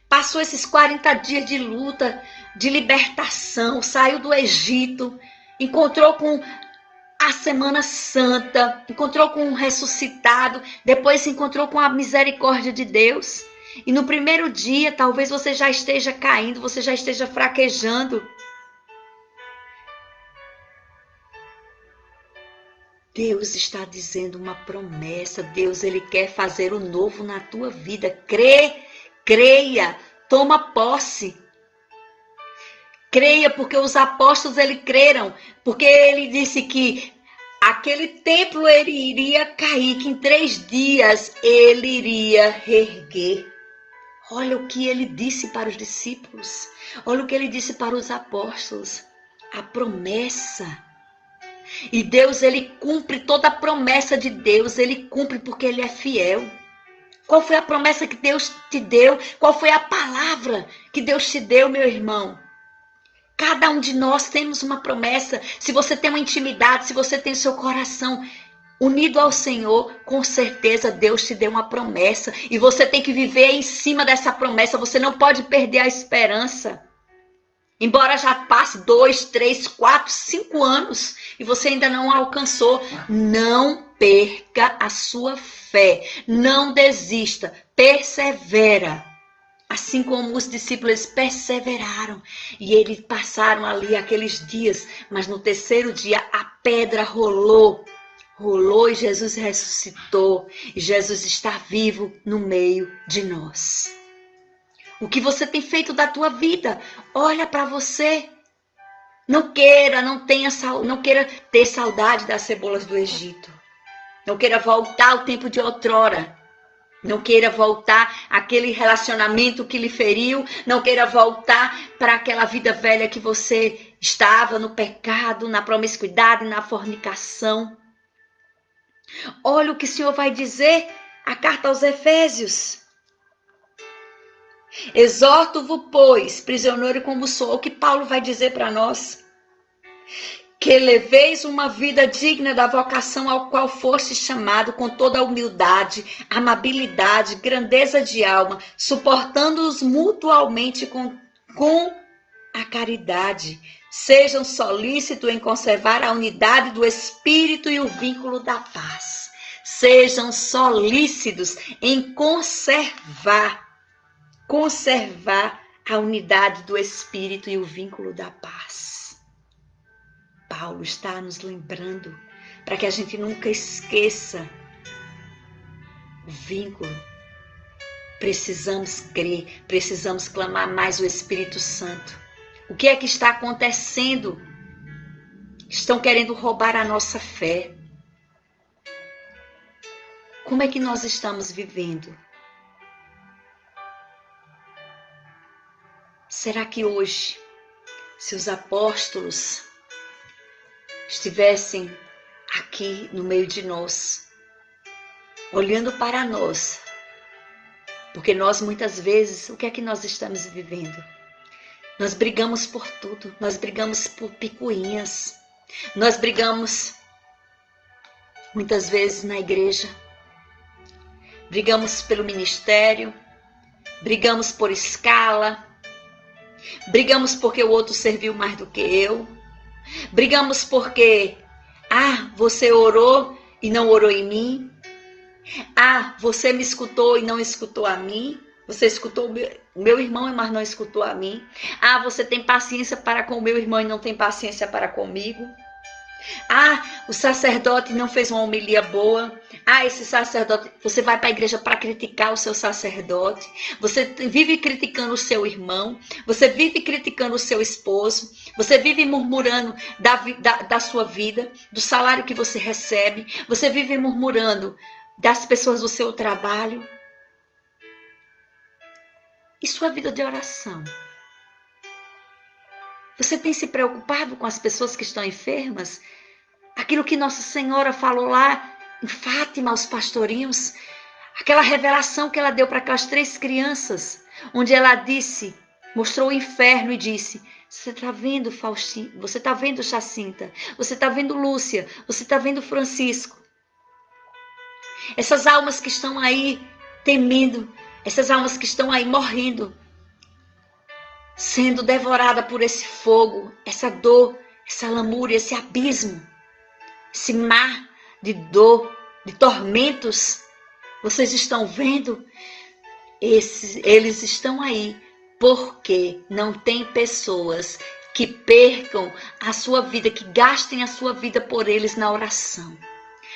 Passou esses 40 dias de luta, de libertação, saiu do Egito, encontrou com a Semana Santa, encontrou com o ressuscitado, depois se encontrou com a misericórdia de Deus. E no primeiro dia, talvez você já esteja caindo, você já esteja fraquejando. Deus está dizendo uma promessa. Deus, ele quer fazer o novo na tua vida. Creia, toma posse. Creia, porque os apóstolos, eles creram. Porque ele disse que aquele templo, ele iria cair, que em 3 dias ele iria reerguer. Olha o que ele disse para os discípulos. Olha o que ele disse para os apóstolos. A promessa. E Deus, ele cumpre toda a promessa de Deus. Ele cumpre porque ele é fiel. Qual foi a promessa que Deus te deu? Qual foi a palavra que Deus te deu, meu irmão? Cada um de nós temos uma promessa. Se você tem uma intimidade, se você tem seu coração unido ao Senhor, com certeza Deus te deu uma promessa. E você tem que viver em cima dessa promessa. Você não pode perder a esperança. Embora já passe 2, 3, 4, 5 anos e você ainda não alcançou, não perca a sua fé. Não desista. Persevera. Assim como os discípulos perseveraram e eles passaram ali aqueles dias, mas no terceiro dia a pedra rolou e Jesus ressuscitou e Jesus está vivo no meio de nós. O que você tem feito da tua vida? Olha para você. Não queira ter saudade das cebolas do Egito. Não queira voltar ao tempo de outrora. Não queira voltar àquele relacionamento que lhe feriu. Não queira voltar para aquela vida velha que você estava no pecado, na promiscuidade, na fornicação. Olha o que o Senhor vai dizer, a carta aos Efésios. Exorto-vos, pois, prisioneiro como sou, o que Paulo vai dizer para nós? Que leveis uma vida digna da vocação ao qual foste chamado, com toda a humildade, amabilidade, grandeza de alma, suportando-os mutualmente com a caridade. Sejam solícitos em conservar a unidade do Espírito e o vínculo da paz. Sejam solícitos em conservar a unidade do Espírito e o vínculo da paz. Paulo está nos lembrando para que a gente nunca esqueça o vínculo. Precisamos crer, precisamos clamar mais o Espírito Santo. O que é que está acontecendo? Estão querendo roubar a nossa fé. Como é que nós estamos vivendo? Será que hoje, se os apóstolos estivessem aqui no meio de nós, olhando para nós, porque nós muitas vezes, o que é que nós estamos vivendo? Nós brigamos por tudo, nós brigamos por picuinhas, nós brigamos muitas vezes na igreja, brigamos pelo ministério, brigamos por escala, brigamos porque o outro serviu mais do que eu. Brigamos porque, você orou e não orou em mim. Você me escutou e não escutou a mim. Você escutou o meu irmão, mas não escutou a mim. Você tem paciência para com o meu irmão e não tem paciência para comigo. O sacerdote não fez uma homilia boa. Esse sacerdote, você vai para a igreja para criticar o seu sacerdote. Você vive criticando o seu irmão. Você vive criticando o seu esposo. Você vive murmurando da sua vida, do salário que você recebe. Você vive murmurando das pessoas do seu trabalho. E sua vida de oração? Você tem se preocupado com as pessoas que estão enfermas? Aquilo que Nossa Senhora falou lá em Fátima aos pastorinhos, aquela revelação que ela deu para aquelas 3 crianças, onde ela disse, mostrou o inferno e disse: você está vendo Faustina, você está vendo Jacinta, você está vendo Lúcia, você está vendo Francisco. Essas almas que estão aí temendo, essas almas que estão aí morrendo, sendo devorada por esse fogo, essa dor, essa lamúria, esse abismo, esse mar de dor, de tormentos. Vocês estão vendo? Eles estão aí porque não tem pessoas que percam a sua vida, que gastem a sua vida por eles na oração.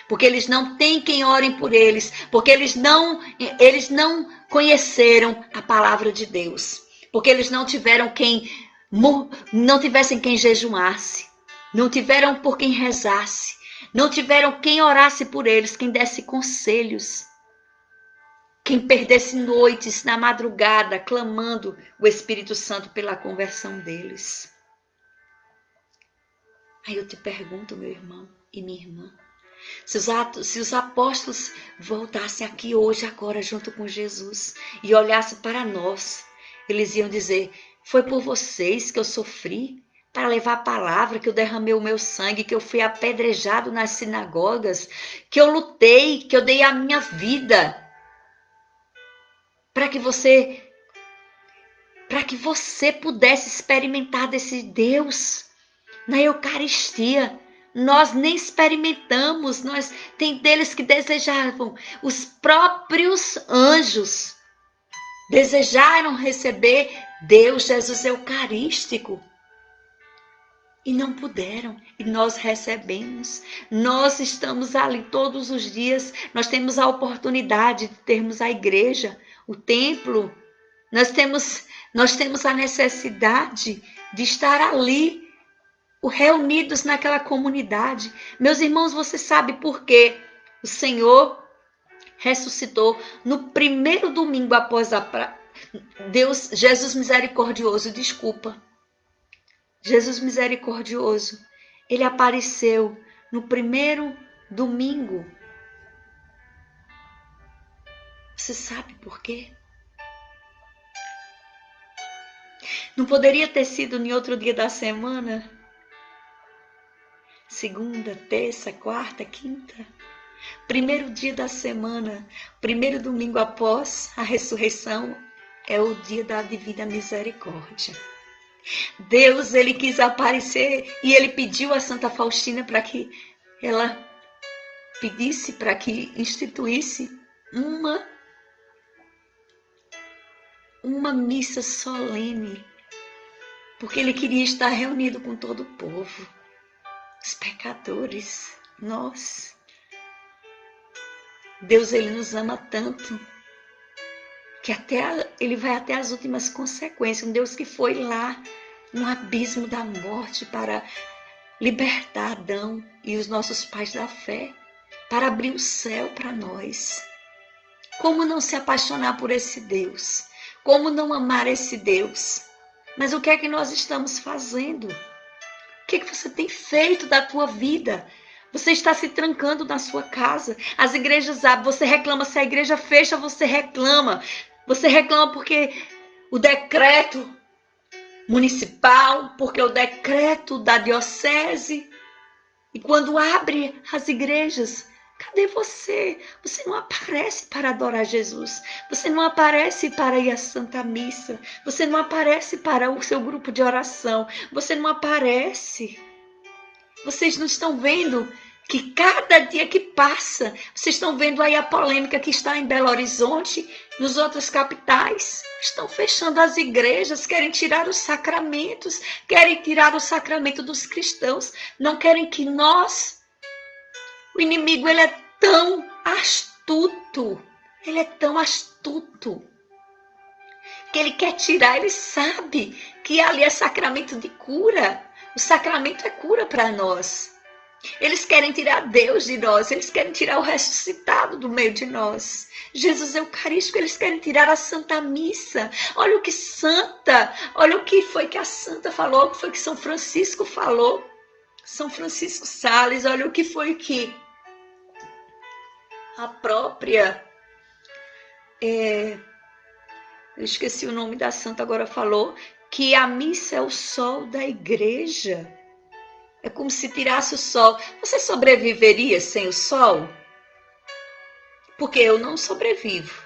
Porque eles não têm quem orem por eles, porque eles não conheceram a palavra de Deus. Porque eles não tiveram não tivessem quem jejuasse, não tiveram por quem rezasse, não tiveram quem orasse por eles, quem desse conselhos, quem perdesse noites na madrugada, clamando o Espírito Santo pela conversão deles. Aí eu te pergunto, meu irmão e minha irmã, se os apóstolos voltassem aqui hoje, agora, junto com Jesus, e olhassem para nós, eles iam dizer: foi por vocês que eu sofri, para levar a palavra, que eu derramei o meu sangue, que eu fui apedrejado nas sinagogas, que eu lutei, que eu dei a minha vida, para que você pudesse experimentar desse Deus na Eucaristia. Nós nem experimentamos, tem deles que desejavam, os próprios anjos desejaram receber Deus, Jesus Eucarístico, e não puderam, e nós recebemos. Nós estamos ali todos os dias, nós temos a oportunidade de termos a igreja, o templo, nós temos a necessidade de estar ali, reunidos naquela comunidade. Meus irmãos, você sabe por quê? O Senhor ressuscitou no primeiro domingo após Jesus misericordioso, Jesus misericordioso, ele apareceu no primeiro domingo. Você sabe por quê? Não poderia ter sido em outro dia da semana? Segunda, terça, quarta, quinta. Primeiro dia da semana, primeiro domingo após a ressurreição, é o dia da divina misericórdia. Deus, ele quis aparecer e ele pediu a Santa Faustina para que ela pedisse, para que instituísse uma missa solene, porque ele queria estar reunido com todo o povo, os pecadores, nós. Deus, ele nos ama tanto que ele vai até as últimas consequências. Um Deus que foi lá no abismo da morte para libertar Adão e os nossos pais da fé, para abrir o céu para nós. Como não se apaixonar por esse Deus? Como não amar esse Deus? Mas o que é que nós estamos fazendo? O que é que você tem feito da tua vida? Você está se trancando na sua casa. As igrejas abrem, você reclama. Se a igreja fecha, você reclama. Você reclama porque o decreto municipal, porque o decreto da diocese. E quando abre as igrejas, cadê você? Você não aparece para adorar Jesus. Você não aparece para ir à Santa Missa. Você não aparece para o seu grupo de oração. Você não aparece. Vocês não estão vendo que cada dia que passa, vocês estão vendo aí a polêmica que está em Belo Horizonte, nas outras capitais, estão fechando as igrejas, querem tirar os sacramentos, querem tirar o sacramento dos cristãos, não querem que nós... O inimigo, ele é tão astuto, que ele quer tirar, ele sabe que ali é sacramento de cura. O sacramento é cura para nós. Eles querem tirar Deus de nós, eles querem tirar o ressuscitado do meio de nós. Jesus Eucarístico, eles querem tirar a Santa Missa. Olha o que foi que a Santa falou, o que foi que São Francisco falou. São Francisco Sales, olha o que foi que a própria... eu esqueci o nome da Santa, agora falou que a missa é o sol da igreja. É como se tirasse o sol. Você sobreviveria sem o sol? Porque eu não sobrevivo.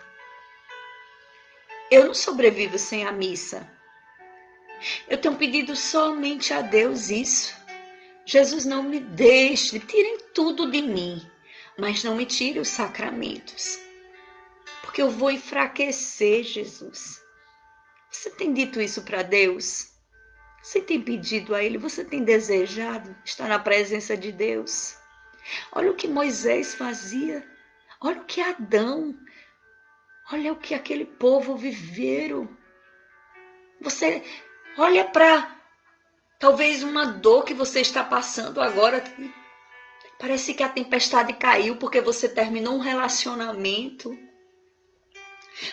Eu não sobrevivo sem a missa. Eu tenho pedido somente a Deus isso. Jesus, não me deixe, tirem tudo de mim, mas não me tire os sacramentos. Porque eu vou enfraquecer, Jesus. Você tem dito isso para Deus? Você tem pedido a Ele? Você tem desejado estar na presença de Deus? Olha o que Moisés fazia. Olha o que Adão. Olha o que aquele povo viveram. Você olha para talvez uma dor que você está passando agora. Parece que a tempestade caiu porque você terminou um relacionamento.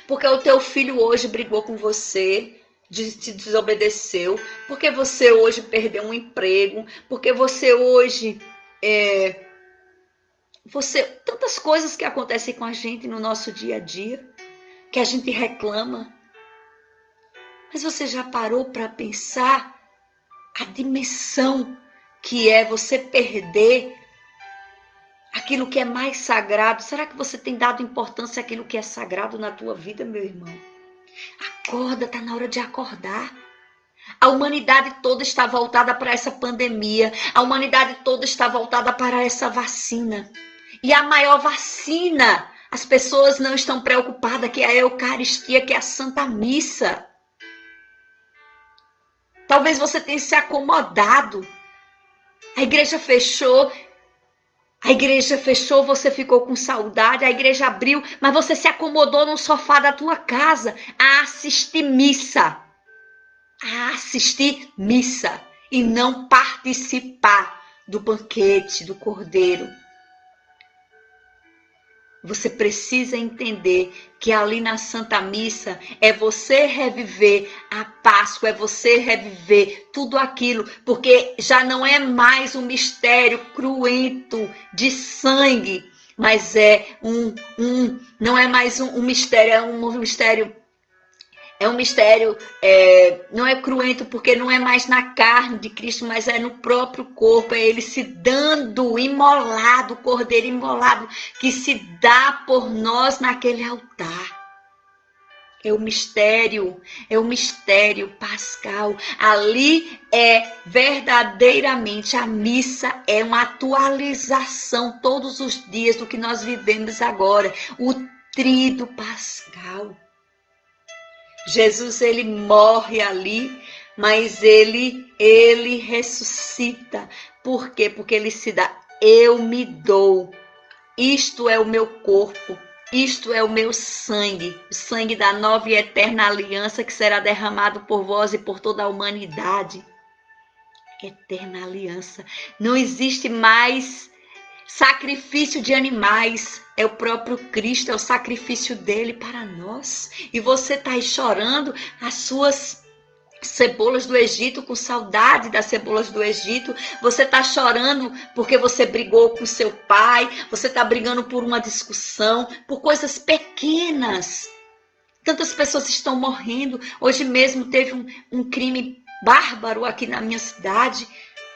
porque o teu filho hoje brigou com você, te desobedeceu, porque você hoje perdeu um emprego, porque você hoje tantas coisas que acontecem com a gente no nosso dia a dia, que a gente reclama. Mas você já parou para pensar a dimensão que é você perder aquilo que é mais sagrado? Será que você tem dado importância àquilo que é sagrado na tua vida, meu irmão? Acorda, tá na hora de acordar. A humanidade toda está voltada para essa pandemia. A humanidade toda está voltada para essa vacina. E a maior vacina, as pessoas não estão preocupadas, que é a Eucaristia, que é a Santa Missa. Talvez você tenha se acomodado. A igreja fechou, você ficou com saudade, a igreja abriu, mas você se acomodou no sofá da tua casa a assistir missa. E não participar do banquete do Cordeiro. Você precisa entender que ali na Santa Missa é você reviver a Páscoa, é você reviver tudo aquilo, porque já não é mais um mistério cruento de sangue, mas não é mais um mistério, não é cruento porque não é mais na carne de Cristo, mas é no próprio corpo, é ele se dando imolado, o cordeiro imolado que se dá por nós naquele altar. É o mistério pascal. Ali verdadeiramente a missa é uma atualização todos os dias do que nós vivemos agora, o tríduo pascal. Jesus, ele morre ali, mas ele ressuscita. Por quê? Porque ele se dá. Eu me dou. Isto é o meu corpo. Isto é o meu sangue. O sangue da nova e eterna aliança que será derramado por vós e por toda a humanidade. Eterna aliança. Não existe mais sacrifício de animais. É o próprio Cristo, é o sacrifício dele para nós. E você está aí chorando as suas cebolas do Egito, com saudade das cebolas do Egito. Você está chorando porque você brigou com seu pai. Você está brigando por uma discussão, por coisas pequenas. Tantas pessoas estão morrendo. Hoje mesmo teve um crime bárbaro aqui na minha cidade,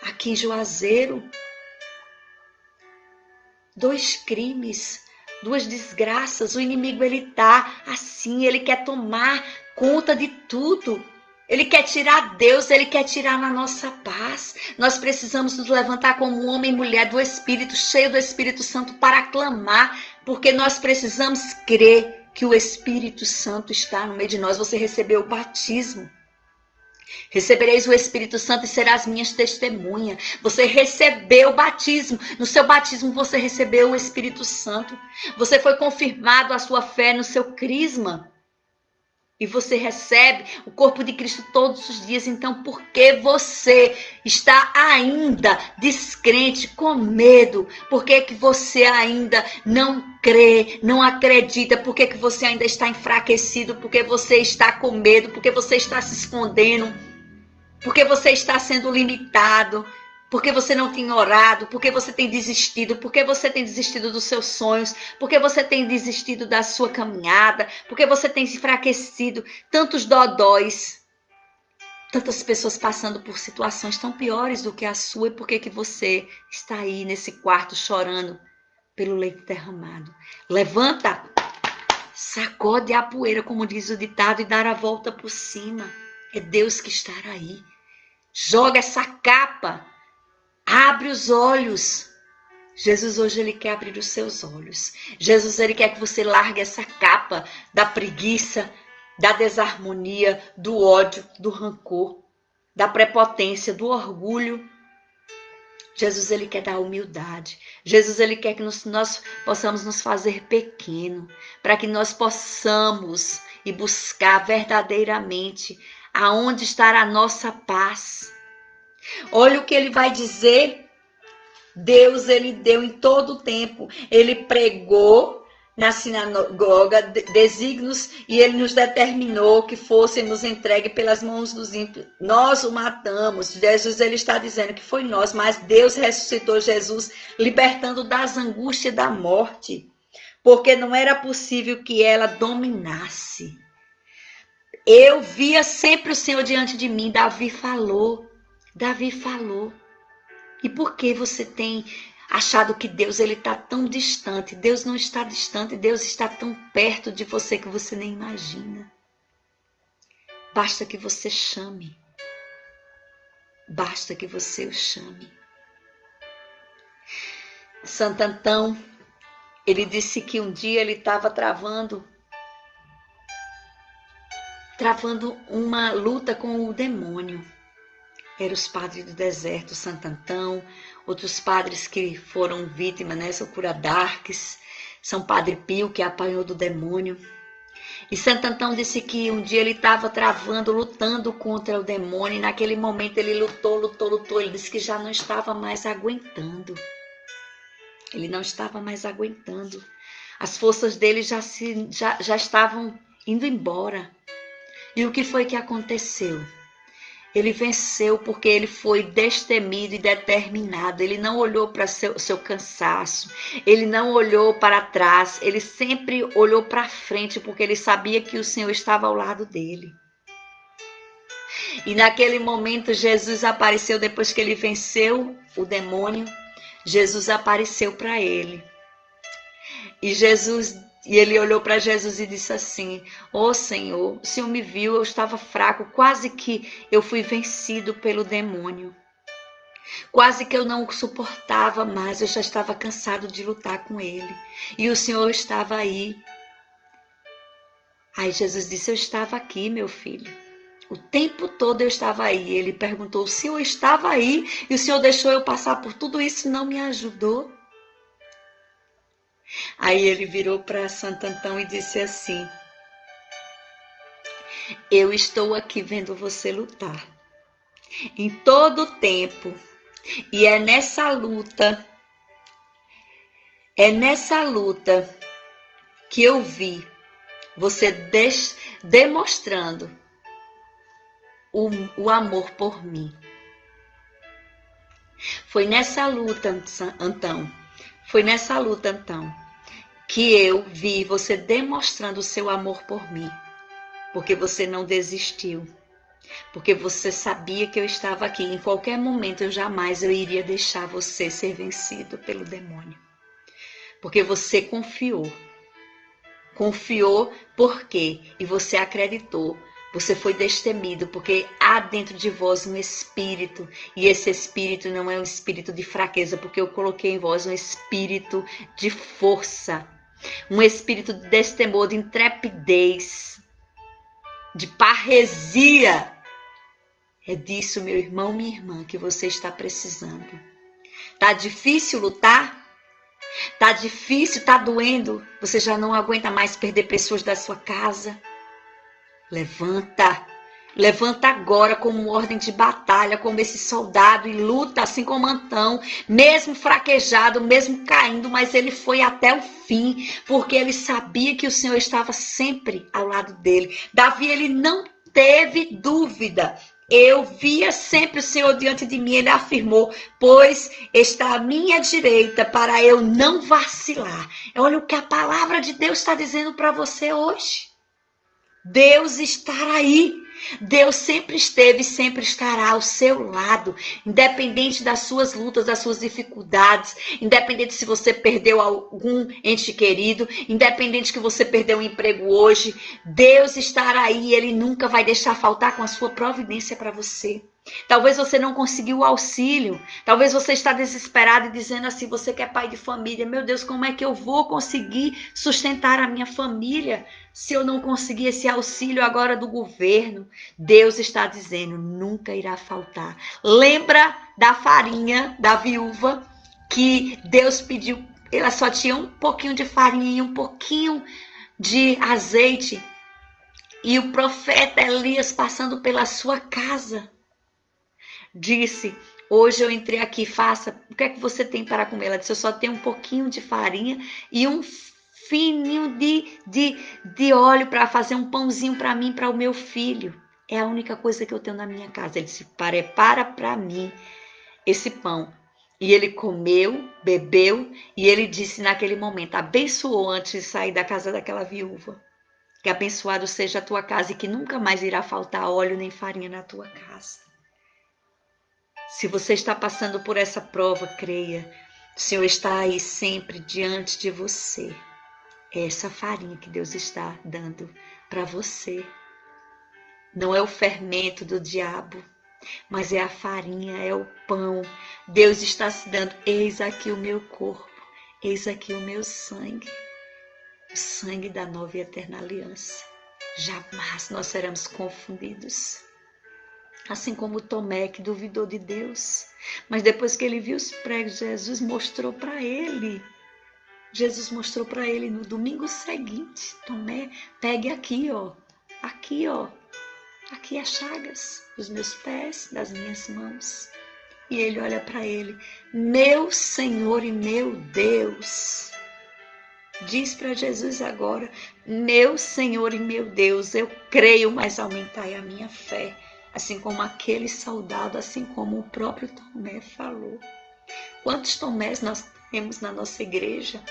aqui em Juazeiro. 2 crimes, 2 desgraças. O inimigo, ele tá assim, ele quer tomar conta de tudo. Ele quer tirar Deus, ele quer tirar na nossa paz. Nós precisamos nos levantar como homem e mulher do Espírito, cheio do Espírito Santo, para clamar, porque nós precisamos crer que o Espírito Santo está no meio de nós. Você recebeu o batismo. Recebereis o Espírito Santo e serás minhas testemunhas. Você recebeu o batismo. No seu batismo você recebeu o Espírito Santo. Você foi confirmado a sua fé no seu crisma. E você recebe o corpo de Cristo todos os dias. Então, por que você está ainda descrente, com medo? Por que você ainda não crê, não acredita? Por que você ainda está enfraquecido? Por que você está com medo? Por que você está se escondendo? Por que você está sendo limitado? Por que você não tem orado? Por que você tem desistido? Por que você tem desistido dos seus sonhos? Por que você tem desistido da sua caminhada? Por que você tem se enfraquecido? Tantos dodóis. Tantas pessoas passando por situações tão piores do que a sua. E por que você está aí nesse quarto chorando pelo leite derramado? Levanta, sacode a poeira, como diz o ditado, e dar a volta por cima. É Deus que está aí. Joga essa capa. Abre os olhos. Jesus hoje, ele quer abrir os seus olhos. Jesus, ele quer que você largue essa capa da preguiça, da desarmonia, do ódio, do rancor, da prepotência, do orgulho. Jesus, ele quer dar humildade. Jesus, ele quer que nós possamos nos fazer pequeno, para que nós possamos ir buscar verdadeiramente aonde está a nossa paz. Olha o que ele vai dizer. Deus, ele deu em todo o tempo. Ele pregou na sinagoga, desígnios, e ele nos determinou que fôssemos entregues pelas mãos dos ímpios. Nós o matamos. Jesus, ele está dizendo que foi nós, mas Deus ressuscitou Jesus, libertando das angústias da morte, porque não era possível que ela dominasse. Eu via sempre o Senhor diante de mim. Davi falou. E por que você tem achado que Deus ele está tão distante? Deus não está distante, Deus está tão perto de você que você nem imagina. Basta que você chame. Basta que você o chame. Santo Antão, ele disse que um dia ele estava travando uma luta com o demônio. Eram os padres do deserto, Santo Antão, outros padres que foram vítimas, né? São Cura d'Arques, São Padre Pio, que apanhou do demônio. E Santo Antão disse que um dia ele estava lutando contra o demônio, e naquele momento ele lutou. Ele disse que já não estava mais aguentando. Ele não estava mais aguentando. As forças dele já estavam indo embora. E o que foi que aconteceu? Ele venceu porque ele foi destemido e determinado. Ele não olhou para seu cansaço. Ele não olhou para trás. Ele sempre olhou para frente porque ele sabia que o Senhor estava ao lado dele. E naquele momento Jesus apareceu depois que ele venceu o demônio. Jesus apareceu para ele. E ele olhou para Jesus e disse assim: "Ó Senhor, o Senhor me viu, eu estava fraco, quase que eu fui vencido pelo demônio. Quase que eu não suportava mais, eu já estava cansado de lutar com ele. E o Senhor estava aí." Aí Jesus disse: "Eu estava aqui, meu filho. O tempo todo eu estava aí." Ele perguntou: "O Senhor estava aí e o Senhor deixou eu passar por tudo isso e não me ajudou?" Aí ele virou para Santo Antão e disse assim: "Eu estou aqui vendo você lutar em todo o tempo. E é nessa luta que eu vi você demonstrando o amor por mim. Foi nessa luta, Antão, que eu vi você demonstrando o seu amor por mim. Porque você não desistiu. Porque você sabia que eu estava aqui. Em qualquer momento eu iria deixar você ser vencido pelo demônio. Porque você confiou. Confiou por quê? E você acreditou. Você foi destemido, porque há dentro de vós um espírito, e esse espírito não é um espírito de fraqueza, porque eu coloquei em vós um espírito de força, um espírito de destemor, de intrepidez, de parresia. É disso, meu irmão, minha irmã, que você está precisando. Tá difícil lutar? Tá difícil, tá doendo? Você já não aguenta mais perder pessoas da sua casa? Levanta agora como ordem de batalha, como esse soldado, e luta assim como Antão, mesmo fraquejado, mesmo caindo, mas ele foi até o fim, porque ele sabia que o Senhor estava sempre ao lado dele. Davi, ele não teve dúvida. Eu via sempre o Senhor diante de mim, ele afirmou: "Pois está à minha direita para eu não vacilar." Olha o que a palavra de Deus está dizendo para você hoje. Deus estará aí. Deus sempre esteve e sempre estará ao seu lado, independente das suas lutas, das suas dificuldades, independente se você perdeu algum ente querido, independente que você perdeu um emprego hoje, Deus estará aí, Ele nunca vai deixar faltar com a sua providência para você. Talvez você não conseguiu o auxílio, talvez você está desesperado e dizendo assim: você que é pai de família, meu Deus, como é que eu vou conseguir sustentar a minha família se eu não conseguir esse auxílio agora do governo? Deus está dizendo: nunca irá faltar. Lembra da farinha da viúva que Deus pediu? Ela só tinha um pouquinho de farinha e um pouquinho de azeite, e o profeta Elias, passando pela sua casa, disse: hoje eu entrei aqui, faça, o que é que você tem para comer? Ela disse: eu só tenho um pouquinho de farinha e um fininho de óleo para fazer um pãozinho para mim, para o meu filho. É a única coisa que eu tenho na minha casa. Ele disse, prepara para mim esse pão. E ele comeu, bebeu, e ele disse naquele momento, abençoou antes de sair da casa daquela viúva. Que abençoado seja a tua casa e que nunca mais irá faltar óleo nem farinha na tua casa. Se você está passando por essa prova, creia, o Senhor está aí sempre diante de você. É essa farinha que Deus está dando para você. Não é o fermento do diabo, mas é a farinha, é o pão. Deus está se dando, eis aqui o meu corpo, eis aqui o meu sangue, o sangue da nova e eterna aliança. Jamais nós seremos confundidos. Assim como Tomé, que duvidou de Deus. Mas depois que ele viu os pregos, Jesus mostrou para ele. Jesus mostrou para ele no domingo seguinte. Tomé, pegue aqui, ó. Aqui, ó. Aqui as chagas dos meus pés, das minhas mãos. E ele olha para ele. Meu Senhor e meu Deus. Diz para Jesus agora, meu Senhor e meu Deus, eu creio, mas aumentai a minha fé. Assim como aquele soldado, assim como o próprio Tomé falou. Quantos Tomés nós temos na nossa igreja?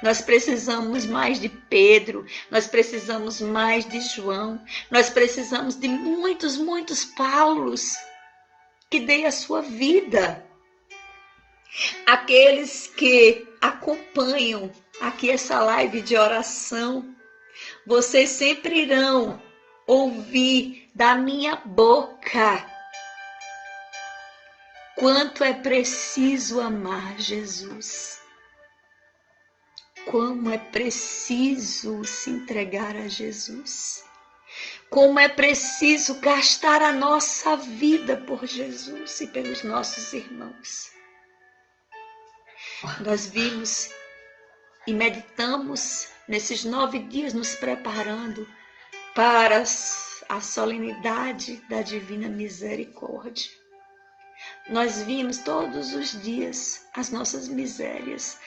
Nós precisamos mais de Pedro, nós precisamos mais de João, nós precisamos de muitos, muitos Paulos que deem a sua vida. Aqueles que acompanham aqui essa live de oração, vocês sempre irão ouvir da minha boca quanto é preciso amar Jesus. Como é preciso se entregar a Jesus. Como é preciso gastar a nossa vida por Jesus e pelos nossos irmãos. Nós vimos e meditamos nesses 9 dias nos preparando para a solenidade da Divina Misericórdia. Nós vimos todos os dias as nossas misérias.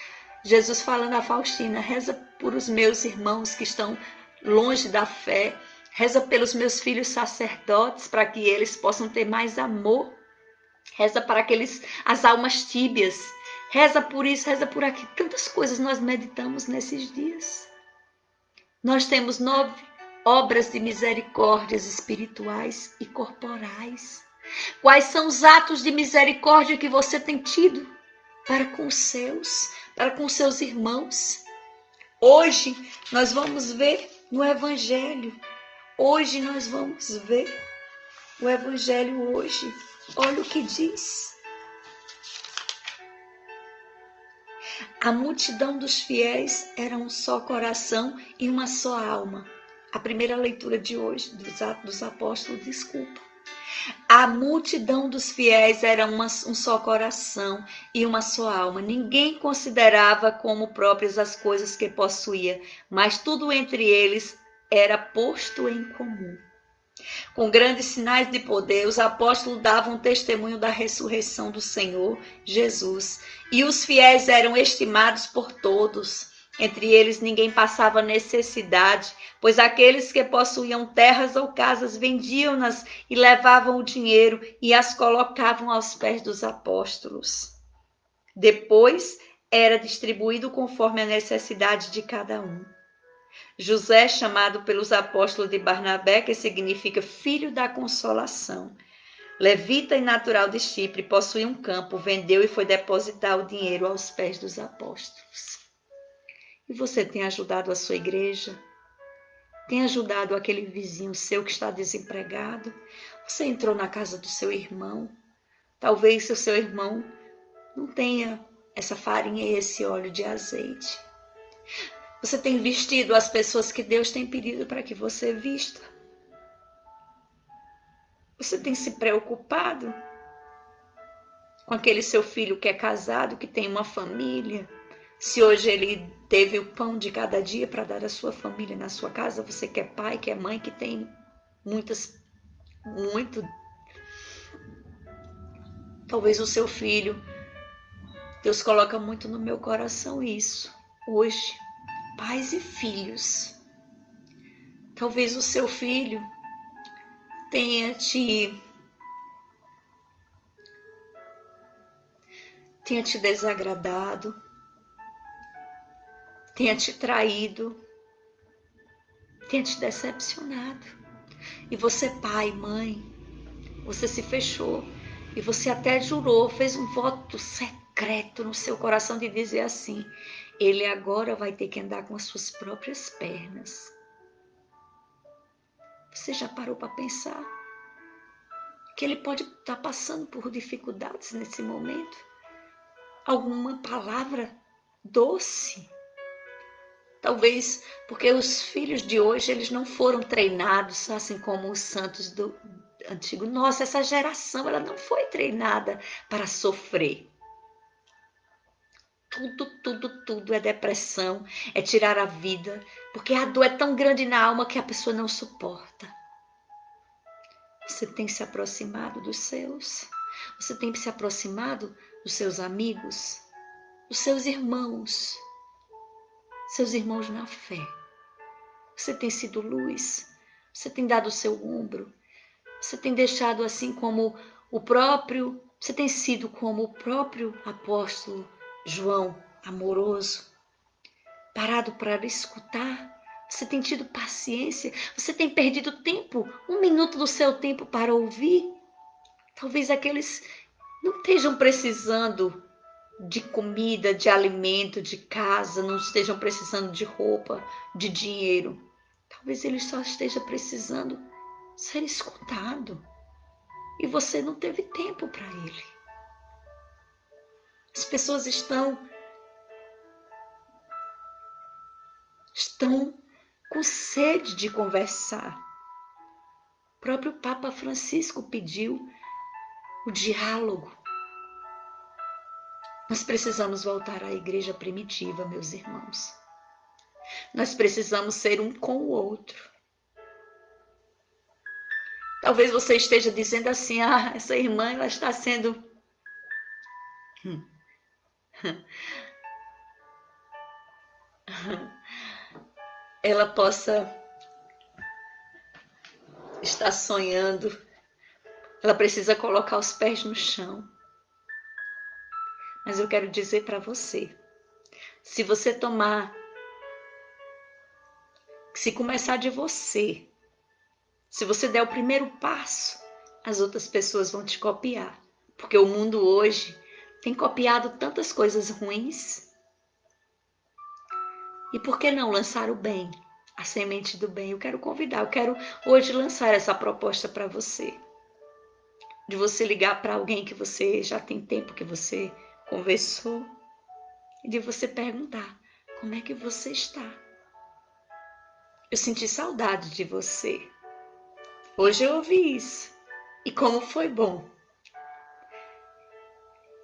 Jesus falando a Faustina, reza por os meus irmãos que estão longe da fé, reza pelos meus filhos sacerdotes para que eles possam ter mais amor, reza para as almas tíbias, reza por isso, reza por aquilo. Tantas coisas nós meditamos nesses dias. Nós temos 9 obras de misericórdias espirituais e corporais. Quais são os atos de misericórdia que você tem tido para com os seus, para com seus irmãos? Hoje nós vamos ver no Evangelho. Hoje nós vamos ver o Evangelho hoje. Olha o que diz. A multidão dos fiéis era um só coração e uma só alma. A primeira leitura de hoje, dos Atos dos Apóstolos, desculpa. A multidão dos fiéis era um só coração e uma só alma. Ninguém considerava como próprias as coisas que possuía, mas tudo entre eles era posto em comum. Com grandes sinais de poder, os apóstolos davam testemunho da ressurreição do Senhor Jesus, e os fiéis eram estimados por todos. Entre eles ninguém passava necessidade, pois aqueles que possuíam terras ou casas vendiam-nas e levavam o dinheiro e as colocavam aos pés dos apóstolos. Depois era distribuído conforme a necessidade de cada um. José, chamado pelos apóstolos de Barnabé, que significa filho da consolação, levita e natural de Chipre, possuía um campo, vendeu e foi depositar o dinheiro aos pés dos apóstolos. E você tem ajudado a sua igreja? Tem ajudado aquele vizinho seu que está desempregado? Você entrou na casa do seu irmão? Talvez o seu irmão não tenha essa farinha e esse óleo de azeite. Você tem vestido as pessoas que Deus tem pedido para que você vista? Você tem se preocupado com aquele seu filho que é casado, que tem uma família? Se hoje ele teve o pão de cada dia para dar à sua família na sua casa, você que é pai, que é mãe, que tem muito. Talvez o seu filho, Deus coloca muito no meu coração isso, hoje. pais e filhos. Talvez o seu filho tenha te desagradado, tenha te traído, tenha te decepcionado. E você, pai, mãe, você se fechou e você até jurou, fez um voto secreto no seu coração de dizer assim: ele agora vai ter que andar com as suas próprias pernas. Você já parou para pensar que ele pode estar passando por dificuldades nesse momento? Alguma palavra doce? Talvez porque os filhos de hoje, eles não foram treinados assim como os santos do antigo. Nossa, essa geração, ela não foi treinada para sofrer. Tudo é depressão, é tirar a vida, porque a dor é tão grande na alma que a pessoa não suporta. Você tem se aproximado dos seus? Você tem se aproximado dos seus amigos, dos seus irmãos na fé? Você tem sido luz? Você tem dado o seu ombro? Você tem deixado assim como você tem sido como o próprio apóstolo João, amoroso, parado para escutar? Você tem tido paciência? Você tem perdido tempo, 1 minuto do seu tempo para ouvir? Talvez aqueles não estejam precisando de comida, de alimento, de casa, não estejam precisando de roupa, de dinheiro. Talvez ele só esteja precisando ser escutado. E você não teve tempo para ele. As pessoas estão com sede de conversar. O próprio Papa Francisco pediu o diálogo. Nós precisamos voltar à igreja primitiva, meus irmãos. Nós precisamos ser um com o outro. Talvez você esteja dizendo assim: essa irmã, ela está sendo ela possa estar sonhando. Ela precisa colocar os pés no chão. Mas eu quero dizer para você, se começar de você, se você der o primeiro passo, as outras pessoas vão te copiar. Porque o mundo hoje tem copiado tantas coisas ruins. E por que não lançar o bem, a semente do bem? Eu quero hoje lançar essa proposta para você. De você ligar para alguém que você já tem tempo que você conversou. E de você perguntar: como é que você está? Eu senti saudade de você. Hoje eu ouvi isso. E como foi bom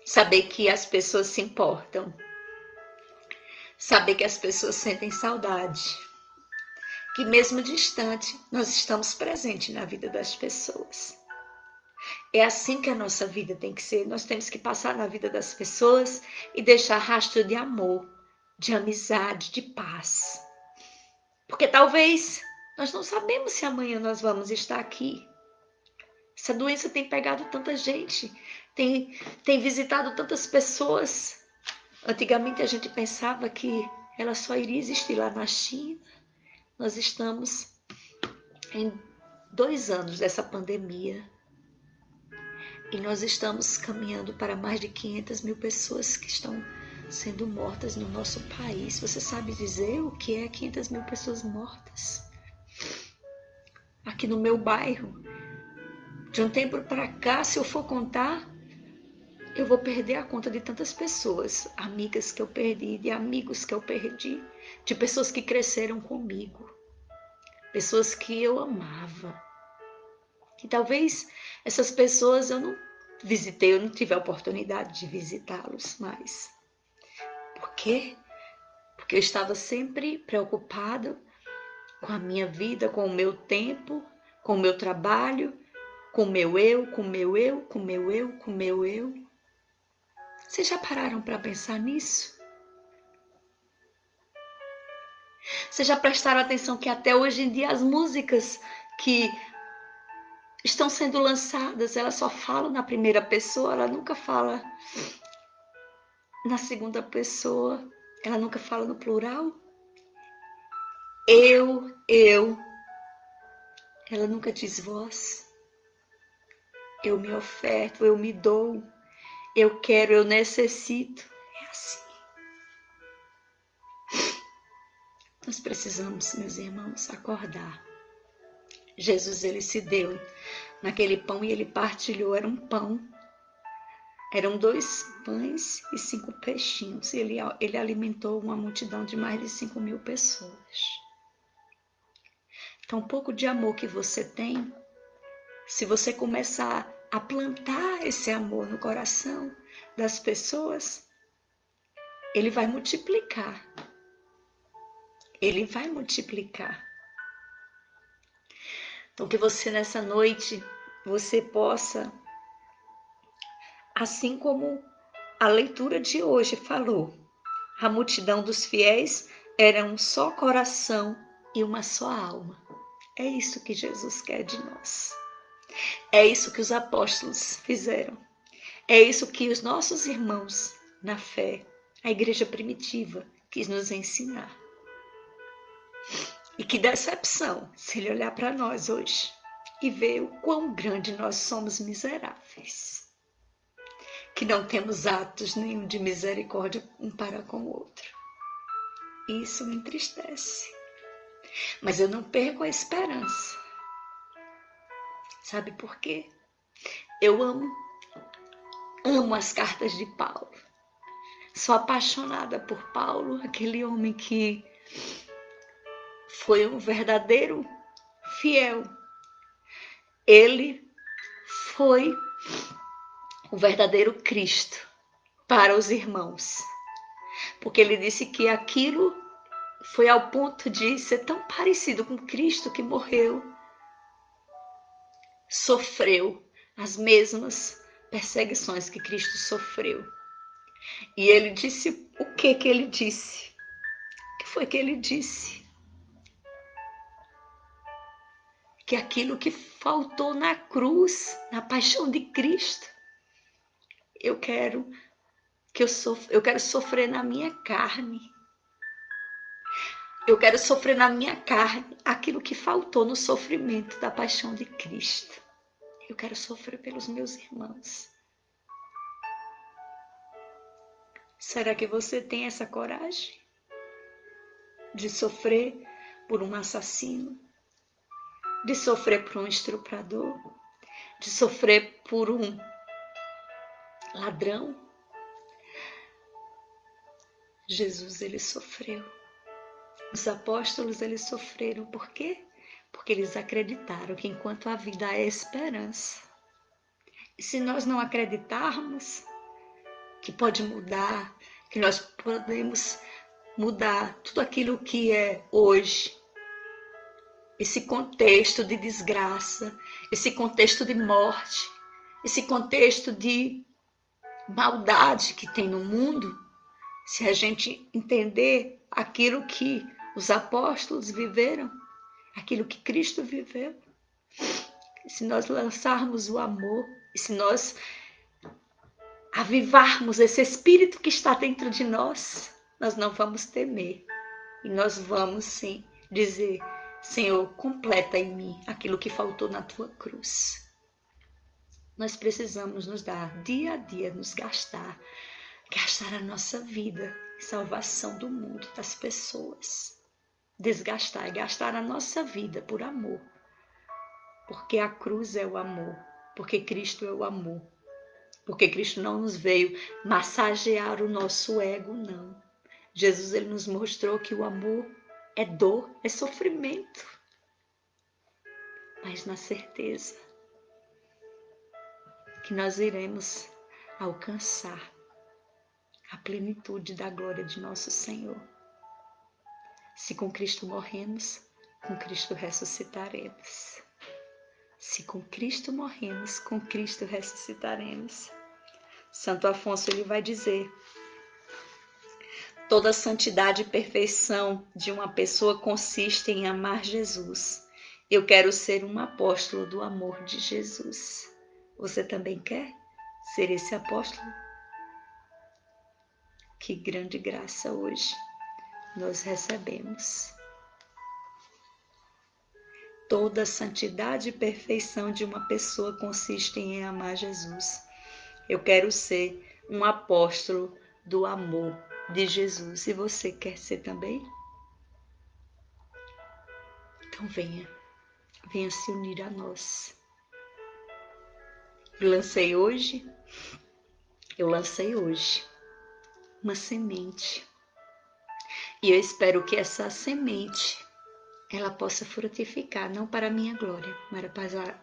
saber que as pessoas se importam. Saber que as pessoas sentem saudade. Que mesmo distante, nós estamos presentes na vida das pessoas. É assim que a nossa vida tem que ser. Nós temos que passar na vida das pessoas e deixar rastro de amor, de amizade, de paz. Porque talvez nós não sabemos se amanhã nós vamos estar aqui. Essa doença tem pegado tanta gente, tem visitado tantas pessoas. Antigamente a gente pensava que ela só iria existir lá na China. Nós estamos em 2 anos dessa pandemia. E nós estamos caminhando para mais de 500 mil pessoas que estão sendo mortas no nosso país. Você sabe dizer o que é 500 mil pessoas mortas? Aqui no meu bairro, de um tempo para cá, se eu for contar, eu vou perder a conta de tantas pessoas. Amigas que eu perdi, de amigos que eu perdi, de pessoas que cresceram comigo. Pessoas que eu amava. E talvez essas pessoas eu não visitei, eu não tive a oportunidade de visitá-los mais. Por quê? Porque eu estava sempre preocupada com a minha vida, com o meu tempo, com o meu trabalho, com o meu eu, com o meu eu, com o meu eu, com o meu eu. Vocês já pararam para pensar nisso? Vocês já prestaram atenção que até hoje em dia as músicas que estão sendo lançadas, elas só falam na primeira pessoa, ela nunca fala na segunda pessoa, ela nunca fala no plural? Eu, ela nunca diz vós. Eu me oferto, eu me dou, eu quero, eu necessito. É assim. Nós precisamos, meus irmãos, acordar. Jesus, ele se deu naquele pão e ele partilhou. Era um pão. Eram 2 pães e 5 peixinhos. Ele alimentou uma multidão de mais de 5.000 pessoas. Então, um pouco de amor que você tem, se você começar a plantar esse amor no coração das pessoas, ele vai multiplicar. Ele vai multiplicar. Então, que você nessa noite, você possa, assim como a leitura de hoje falou, a multidão dos fiéis era um só coração e uma só alma. É isso que Jesus quer de nós. É isso que os apóstolos fizeram. É isso que os nossos irmãos na fé, a igreja primitiva, quis nos ensinar. E que decepção se ele olhar para nós hoje e ver o quão grande nós somos miseráveis. Que não temos atos nenhum de misericórdia um para com o outro. Isso me entristece. Mas eu não perco a esperança. Sabe por quê? Eu amo as cartas de Paulo. Sou apaixonada por Paulo, aquele homem que foi um verdadeiro fiel. Ele foi o verdadeiro Cristo para os irmãos. Porque ele disse que aquilo foi ao ponto de ser tão parecido com Cristo que morreu, sofreu as mesmas perseguições que Cristo sofreu. E ele disse o que ele disse? O que foi que ele disse? Que aquilo que faltou na cruz, na paixão de Cristo, eu quero sofrer na minha carne. Eu quero sofrer na minha carne aquilo que faltou no sofrimento da paixão de Cristo. Eu quero sofrer pelos meus irmãos. Será que você tem essa coragem de sofrer por um assassino? De sofrer por um estuprador? De sofrer por um ladrão? Jesus, ele sofreu. Os apóstolos, eles sofreram. Por quê? Porque eles acreditaram que enquanto a vida há esperança. E se nós não acreditarmos que pode mudar, que nós podemos mudar tudo aquilo que é hoje, esse contexto de desgraça, esse contexto de morte, esse contexto de maldade que tem no mundo, se a gente entender aquilo que os apóstolos viveram, aquilo que Cristo viveu, se nós lançarmos o amor, e se nós avivarmos esse espírito que está dentro de nós, nós não vamos temer. E nós vamos sim dizer: Senhor, completa em mim aquilo que faltou na tua cruz. Nós precisamos nos dar dia a dia, nos gastar a nossa vida em salvação do mundo, das pessoas. Gastar a nossa vida por amor. Porque a cruz é o amor, porque Cristo é o amor. Porque Cristo não nos veio massagear o nosso ego, não. Jesus, ele nos mostrou que o amor é dor, é sofrimento. Mas na certeza que nós iremos alcançar a plenitude da glória de nosso Senhor. Se com Cristo morremos, com Cristo ressuscitaremos. Se com Cristo morremos, com Cristo ressuscitaremos. Santo Afonso, ele vai dizer: Toda santidade e perfeição de uma pessoa consiste em amar Jesus. Eu quero ser um apóstolo do amor de Jesus. Você também quer ser esse apóstolo? Que grande graça hoje nós recebemos. Toda santidade e perfeição de uma pessoa consiste em amar Jesus. Eu quero ser um apóstolo do amor de Jesus. E você quer ser também? Então venha se unir a nós. Eu lancei hoje uma semente. E eu espero que essa semente ela possa frutificar, não para a minha glória,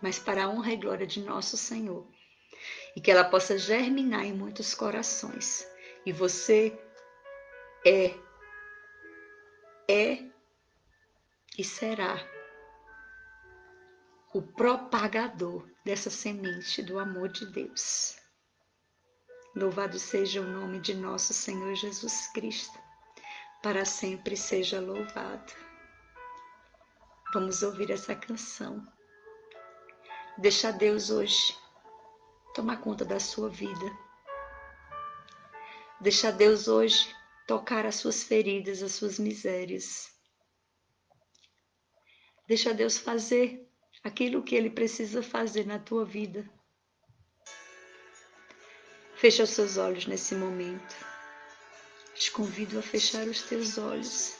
mas para a honra e glória de nosso Senhor. E que ela possa germinar em muitos corações. E você é e será o propagador dessa semente do amor de Deus. Louvado seja o nome de nosso Senhor Jesus Cristo. Para sempre seja louvado. Vamos ouvir essa canção. Deixa Deus hoje tomar conta da sua vida. Deixa Deus hoje tocar as suas feridas, as suas misérias. Deixa Deus fazer aquilo que Ele precisa fazer na tua vida. Fecha os seus olhos nesse momento. Te convido a fechar os teus olhos.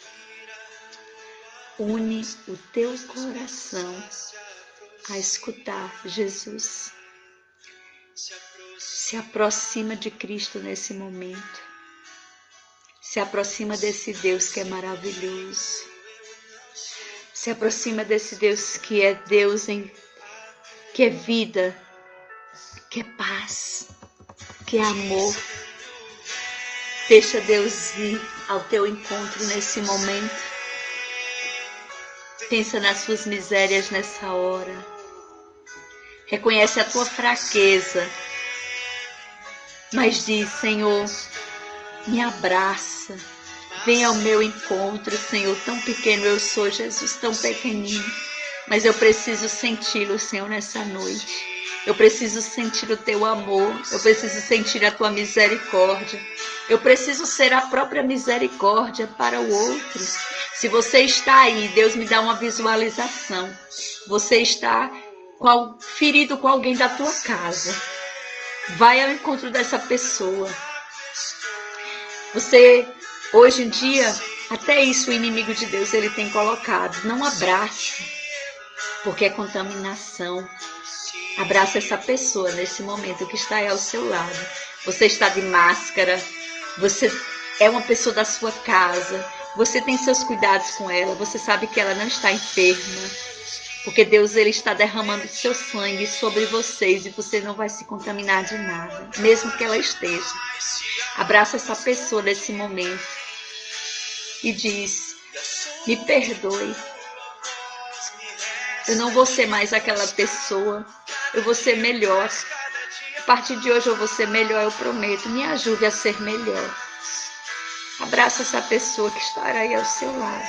Une o teu coração a escutar Jesus. Se aproxima de Cristo nesse momento. Se aproxima desse Deus que é maravilhoso. Se aproxima desse Deus que é Deus, que é vida, que é paz, que é amor. Deixa Deus vir ao teu encontro nesse momento. Pensa nas suas misérias nessa hora. Reconhece a tua fraqueza. Mas diz, Senhor, me abraça. Vem ao meu encontro, Senhor. Tão pequeno eu sou, Jesus, tão pequenino. Mas eu preciso senti-lo, Senhor, nessa noite. Eu preciso sentir o teu amor. Eu preciso sentir a tua misericórdia. Eu preciso ser a própria misericórdia para o outro. Se você está aí, Deus me dá uma visualização. Você está ferido com alguém da tua casa. Vai ao encontro dessa pessoa. Você, hoje em dia, até isso o inimigo de Deus ele tem colocado. Não abrace, porque é contaminação. Abraça essa pessoa nesse momento que está aí ao seu lado. Você está de máscara. Você é uma pessoa da sua casa. Você tem seus cuidados com ela. Você sabe que ela não está enferma. Porque Deus ele está derramando seu sangue sobre vocês e você não vai se contaminar de nada, mesmo que ela esteja. Abraça essa pessoa nesse momento e diz, me perdoe. Eu não vou ser mais aquela pessoa, eu vou ser melhor. A partir de hoje eu vou ser melhor, eu prometo. Me ajude a ser melhor. Abraça essa pessoa que estará aí ao seu lado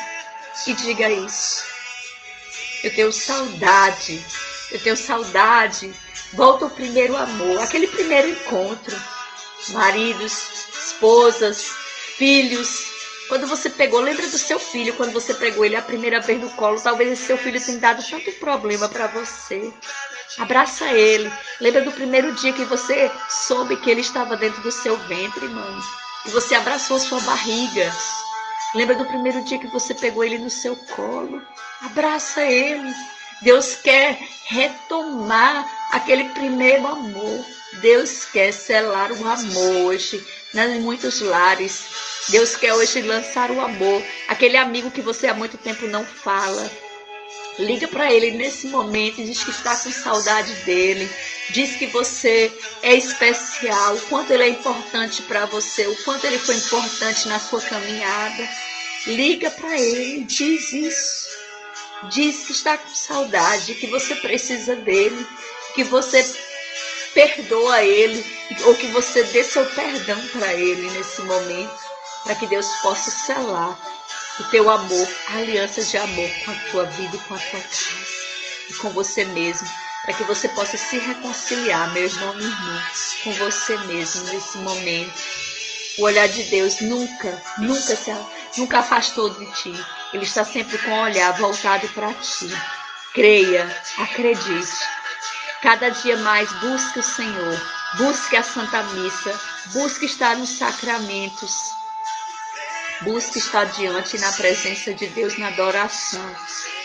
e diga isso. Eu tenho saudade. Volta ao primeiro amor, aquele primeiro encontro. Maridos, esposas, filhos. Quando você pegou, lembra do seu filho, quando você pegou ele a primeira vez no colo, talvez esse seu filho tenha dado tanto problema para você. Abraça ele. Lembra do primeiro dia que você soube que ele estava dentro do seu ventre, mãe? E você abraçou a sua barriga. Lembra do primeiro dia que você pegou ele no seu colo? Abraça ele. Deus quer retomar aquele primeiro amor. Deus quer selar o amor hoje em muitos lares. Deus quer hoje lançar o amor. Aquele amigo que você há muito tempo não fala. Liga para ele nesse momento e diz que está com saudade dele. Diz que você é especial, o quanto ele é importante para você, o quanto ele foi importante na sua caminhada. Liga para ele, diz isso. Diz que está com saudade, que você precisa dele, que você perdoa ele, ou que você dê seu perdão para ele nesse momento. para que Deus possa selar o teu amor, a aliança de amor com a tua vida e com a tua casa e com você mesmo, para que você possa se reconciliar, meu irmão, minha irmã, com você mesmo nesse momento. O olhar de Deus nunca afastou de ti. Ele está sempre com o olhar voltado para ti. Creia, acredite. Cada dia mais busque o Senhor, busque a Santa Missa, busque estar nos sacramentos, busque estar diante na presença de Deus na adoração,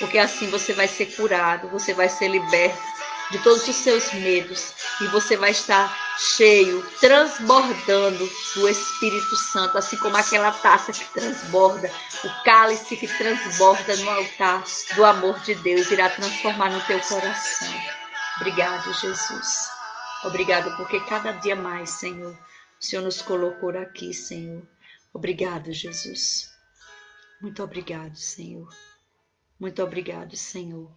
porque assim você vai ser curado, você vai ser liberto de todos os seus medos e você vai estar cheio, transbordando do Espírito Santo, assim como aquela taça que transborda, o cálice que transborda no altar do amor de Deus irá transformar no teu coração. Obrigado, Jesus. Obrigado porque cada dia mais, Senhor, o Senhor nos colocou aqui, Senhor. Obrigado, Jesus. Muito obrigado, Senhor. Muito obrigado, Senhor.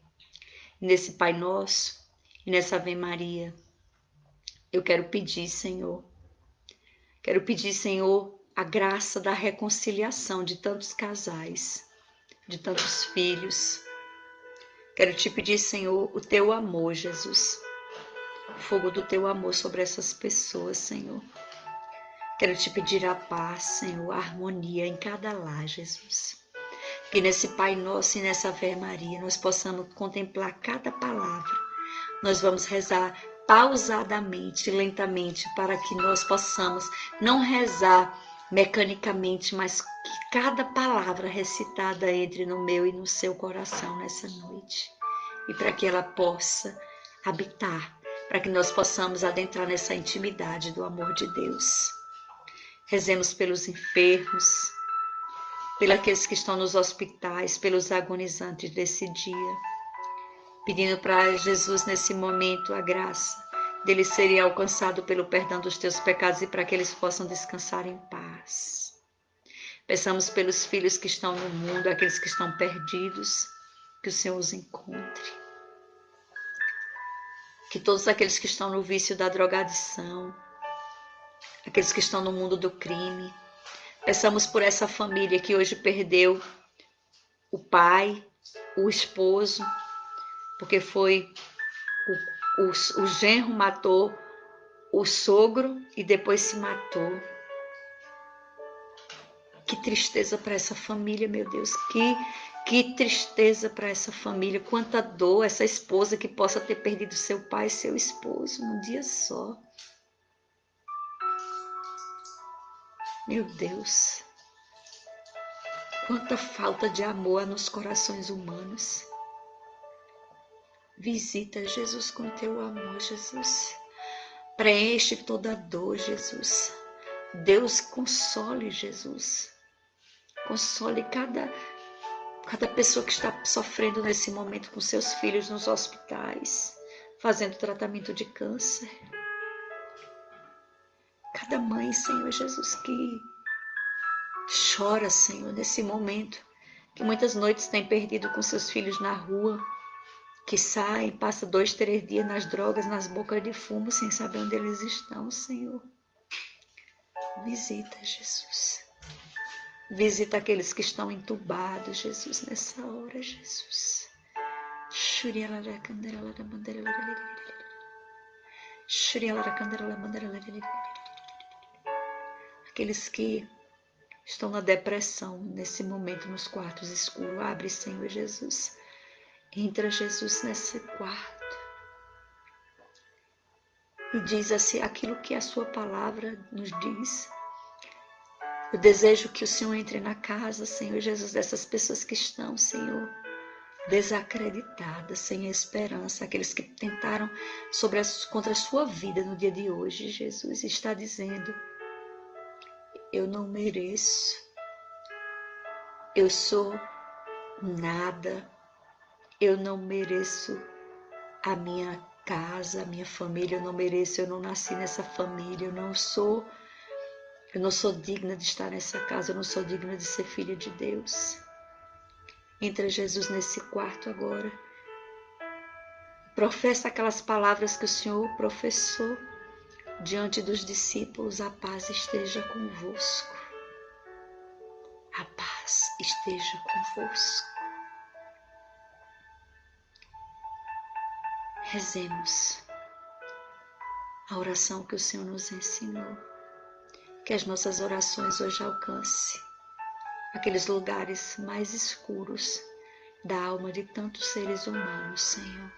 E nesse Pai Nosso e nessa Ave Maria, eu quero pedir, Senhor, a graça da reconciliação de tantos casais, de tantos filhos. Quero te pedir, Senhor, o teu amor, Jesus. O fogo do teu amor sobre essas pessoas, Senhor. Quero te pedir a paz, Senhor, a harmonia em cada lar, Jesus. Que nesse Pai Nosso e nessa Ave Maria nós possamos contemplar cada palavra. Nós vamos rezar pausadamente, lentamente, para que nós possamos não rezar mecanicamente, mas que cada palavra recitada entre no meu e no seu coração nessa noite. E para que ela possa habitar, para que nós possamos adentrar nessa intimidade do amor de Deus. Rezemos pelos enfermos, pelos aqueles que estão nos hospitais, pelos agonizantes desse dia, pedindo para Jesus nesse momento a graça deles serem alcançados pelo perdão dos teus pecados e para que eles possam descansar em paz. Peçamos pelos filhos que estão no mundo, aqueles que estão perdidos, que o Senhor os encontre. Que todos aqueles que estão no vício da drogadição, aqueles que estão no mundo do crime, peçamos por essa família que hoje perdeu o pai, o esposo, porque foi o genro matou o sogro e depois se matou. Que tristeza para essa família, meu Deus, que tristeza para essa família, quanta dor, essa esposa que possa ter perdido seu pai e seu esposo num dia só. Meu Deus, quanta falta de amor há nos corações humanos. Visita, Jesus, com teu amor, Jesus. Preenche toda a dor, Jesus. Deus, console, Jesus. Console cada pessoa que está sofrendo nesse momento com seus filhos nos hospitais, fazendo tratamento de câncer. Cada mãe, Senhor Jesus, que chora, Senhor, nesse momento, que muitas noites tem perdido com seus filhos na rua, que saem, passa 2, 3 dias nas drogas, nas bocas de fumo, sem saber onde eles estão, Senhor. Visita, Jesus. Visita aqueles que estão entubados, Jesus, nessa hora, Jesus. Aqueles que estão na depressão, nesse momento, nos quartos escuros. Abre, Senhor Jesus. Entra, Jesus, nesse quarto. E diz assim, aquilo que a sua palavra nos diz. Eu desejo que o Senhor entre na casa, Senhor Jesus, dessas pessoas que estão, Senhor, desacreditadas, sem esperança, aqueles que tentaram contra a sua vida no dia de hoje. Jesus está dizendo, eu não mereço, eu sou nada, eu não mereço a minha casa, a minha família, eu não mereço, eu não nasci nessa família, eu não sou digna de estar nessa casa, eu não sou digna de ser filha de Deus. Entra, Jesus, nesse quarto agora. Professa aquelas palavras que o Senhor professou diante dos discípulos, a paz esteja convosco. esteja convosco. Rezemos a oração que o Senhor nos ensinou. Que as nossas orações hoje alcancem aqueles lugares mais escuros da alma de tantos seres humanos, Senhor.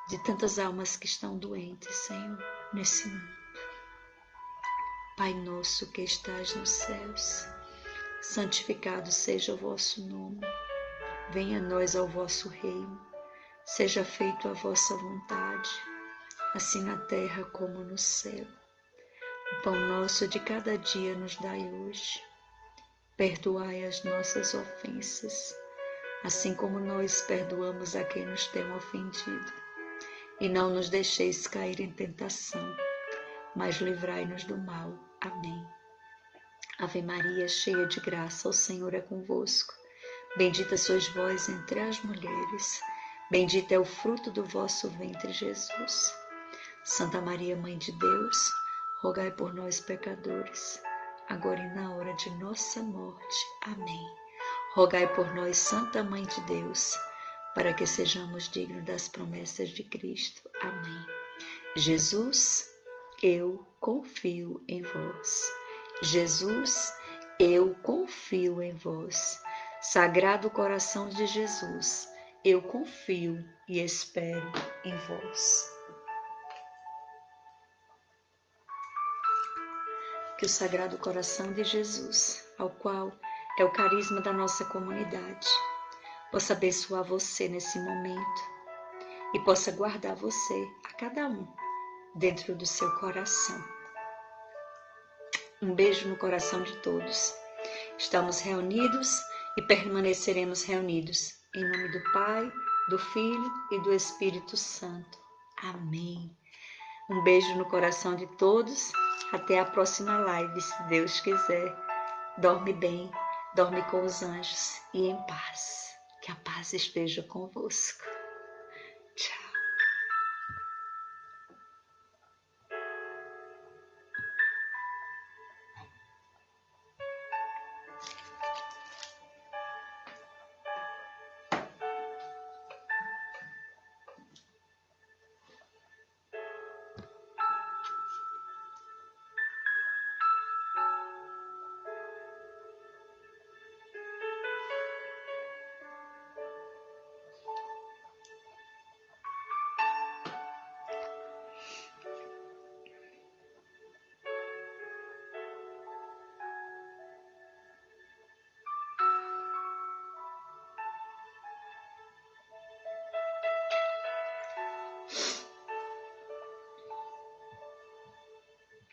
De tantas almas que estão doentes, Senhor, nesse mundo. Pai nosso que estás nos céus, santificado seja o vosso nome. Venha a nós ao vosso reino. Seja feita a vossa vontade, assim na terra como no céu. O pão nosso de cada dia nos dai hoje. Perdoai as nossas ofensas, assim como nós perdoamos a quem nos tem ofendido. E não nos deixeis cair em tentação, mas livrai-nos do mal. Amém. Ave Maria, cheia de graça, o Senhor é convosco. Bendita sois vós entre as mulheres. Bendito é o fruto do vosso ventre, Jesus. Santa Maria, Mãe de Deus, rogai por nós, pecadores, agora e na hora de nossa morte. Amém. Rogai por nós, Santa Mãe de Deus, para que sejamos dignos das promessas de Cristo. Amém. Jesus, eu confio em vós. Jesus, eu confio em vós. Sagrado coração de Jesus, eu confio e espero em vós. Que o Sagrado Coração de Jesus, ao qual é o carisma da nossa comunidade, possa abençoar você nesse momento e possa guardar você, a cada um, dentro do seu coração. Um beijo no coração de todos. Estamos reunidos e permaneceremos reunidos. Em nome do Pai, do Filho e do Espírito Santo. Amém. Um beijo no coração de todos. Até a próxima live, se Deus quiser. Dorme bem, dorme com os anjos e em paz. Que a paz esteja convosco.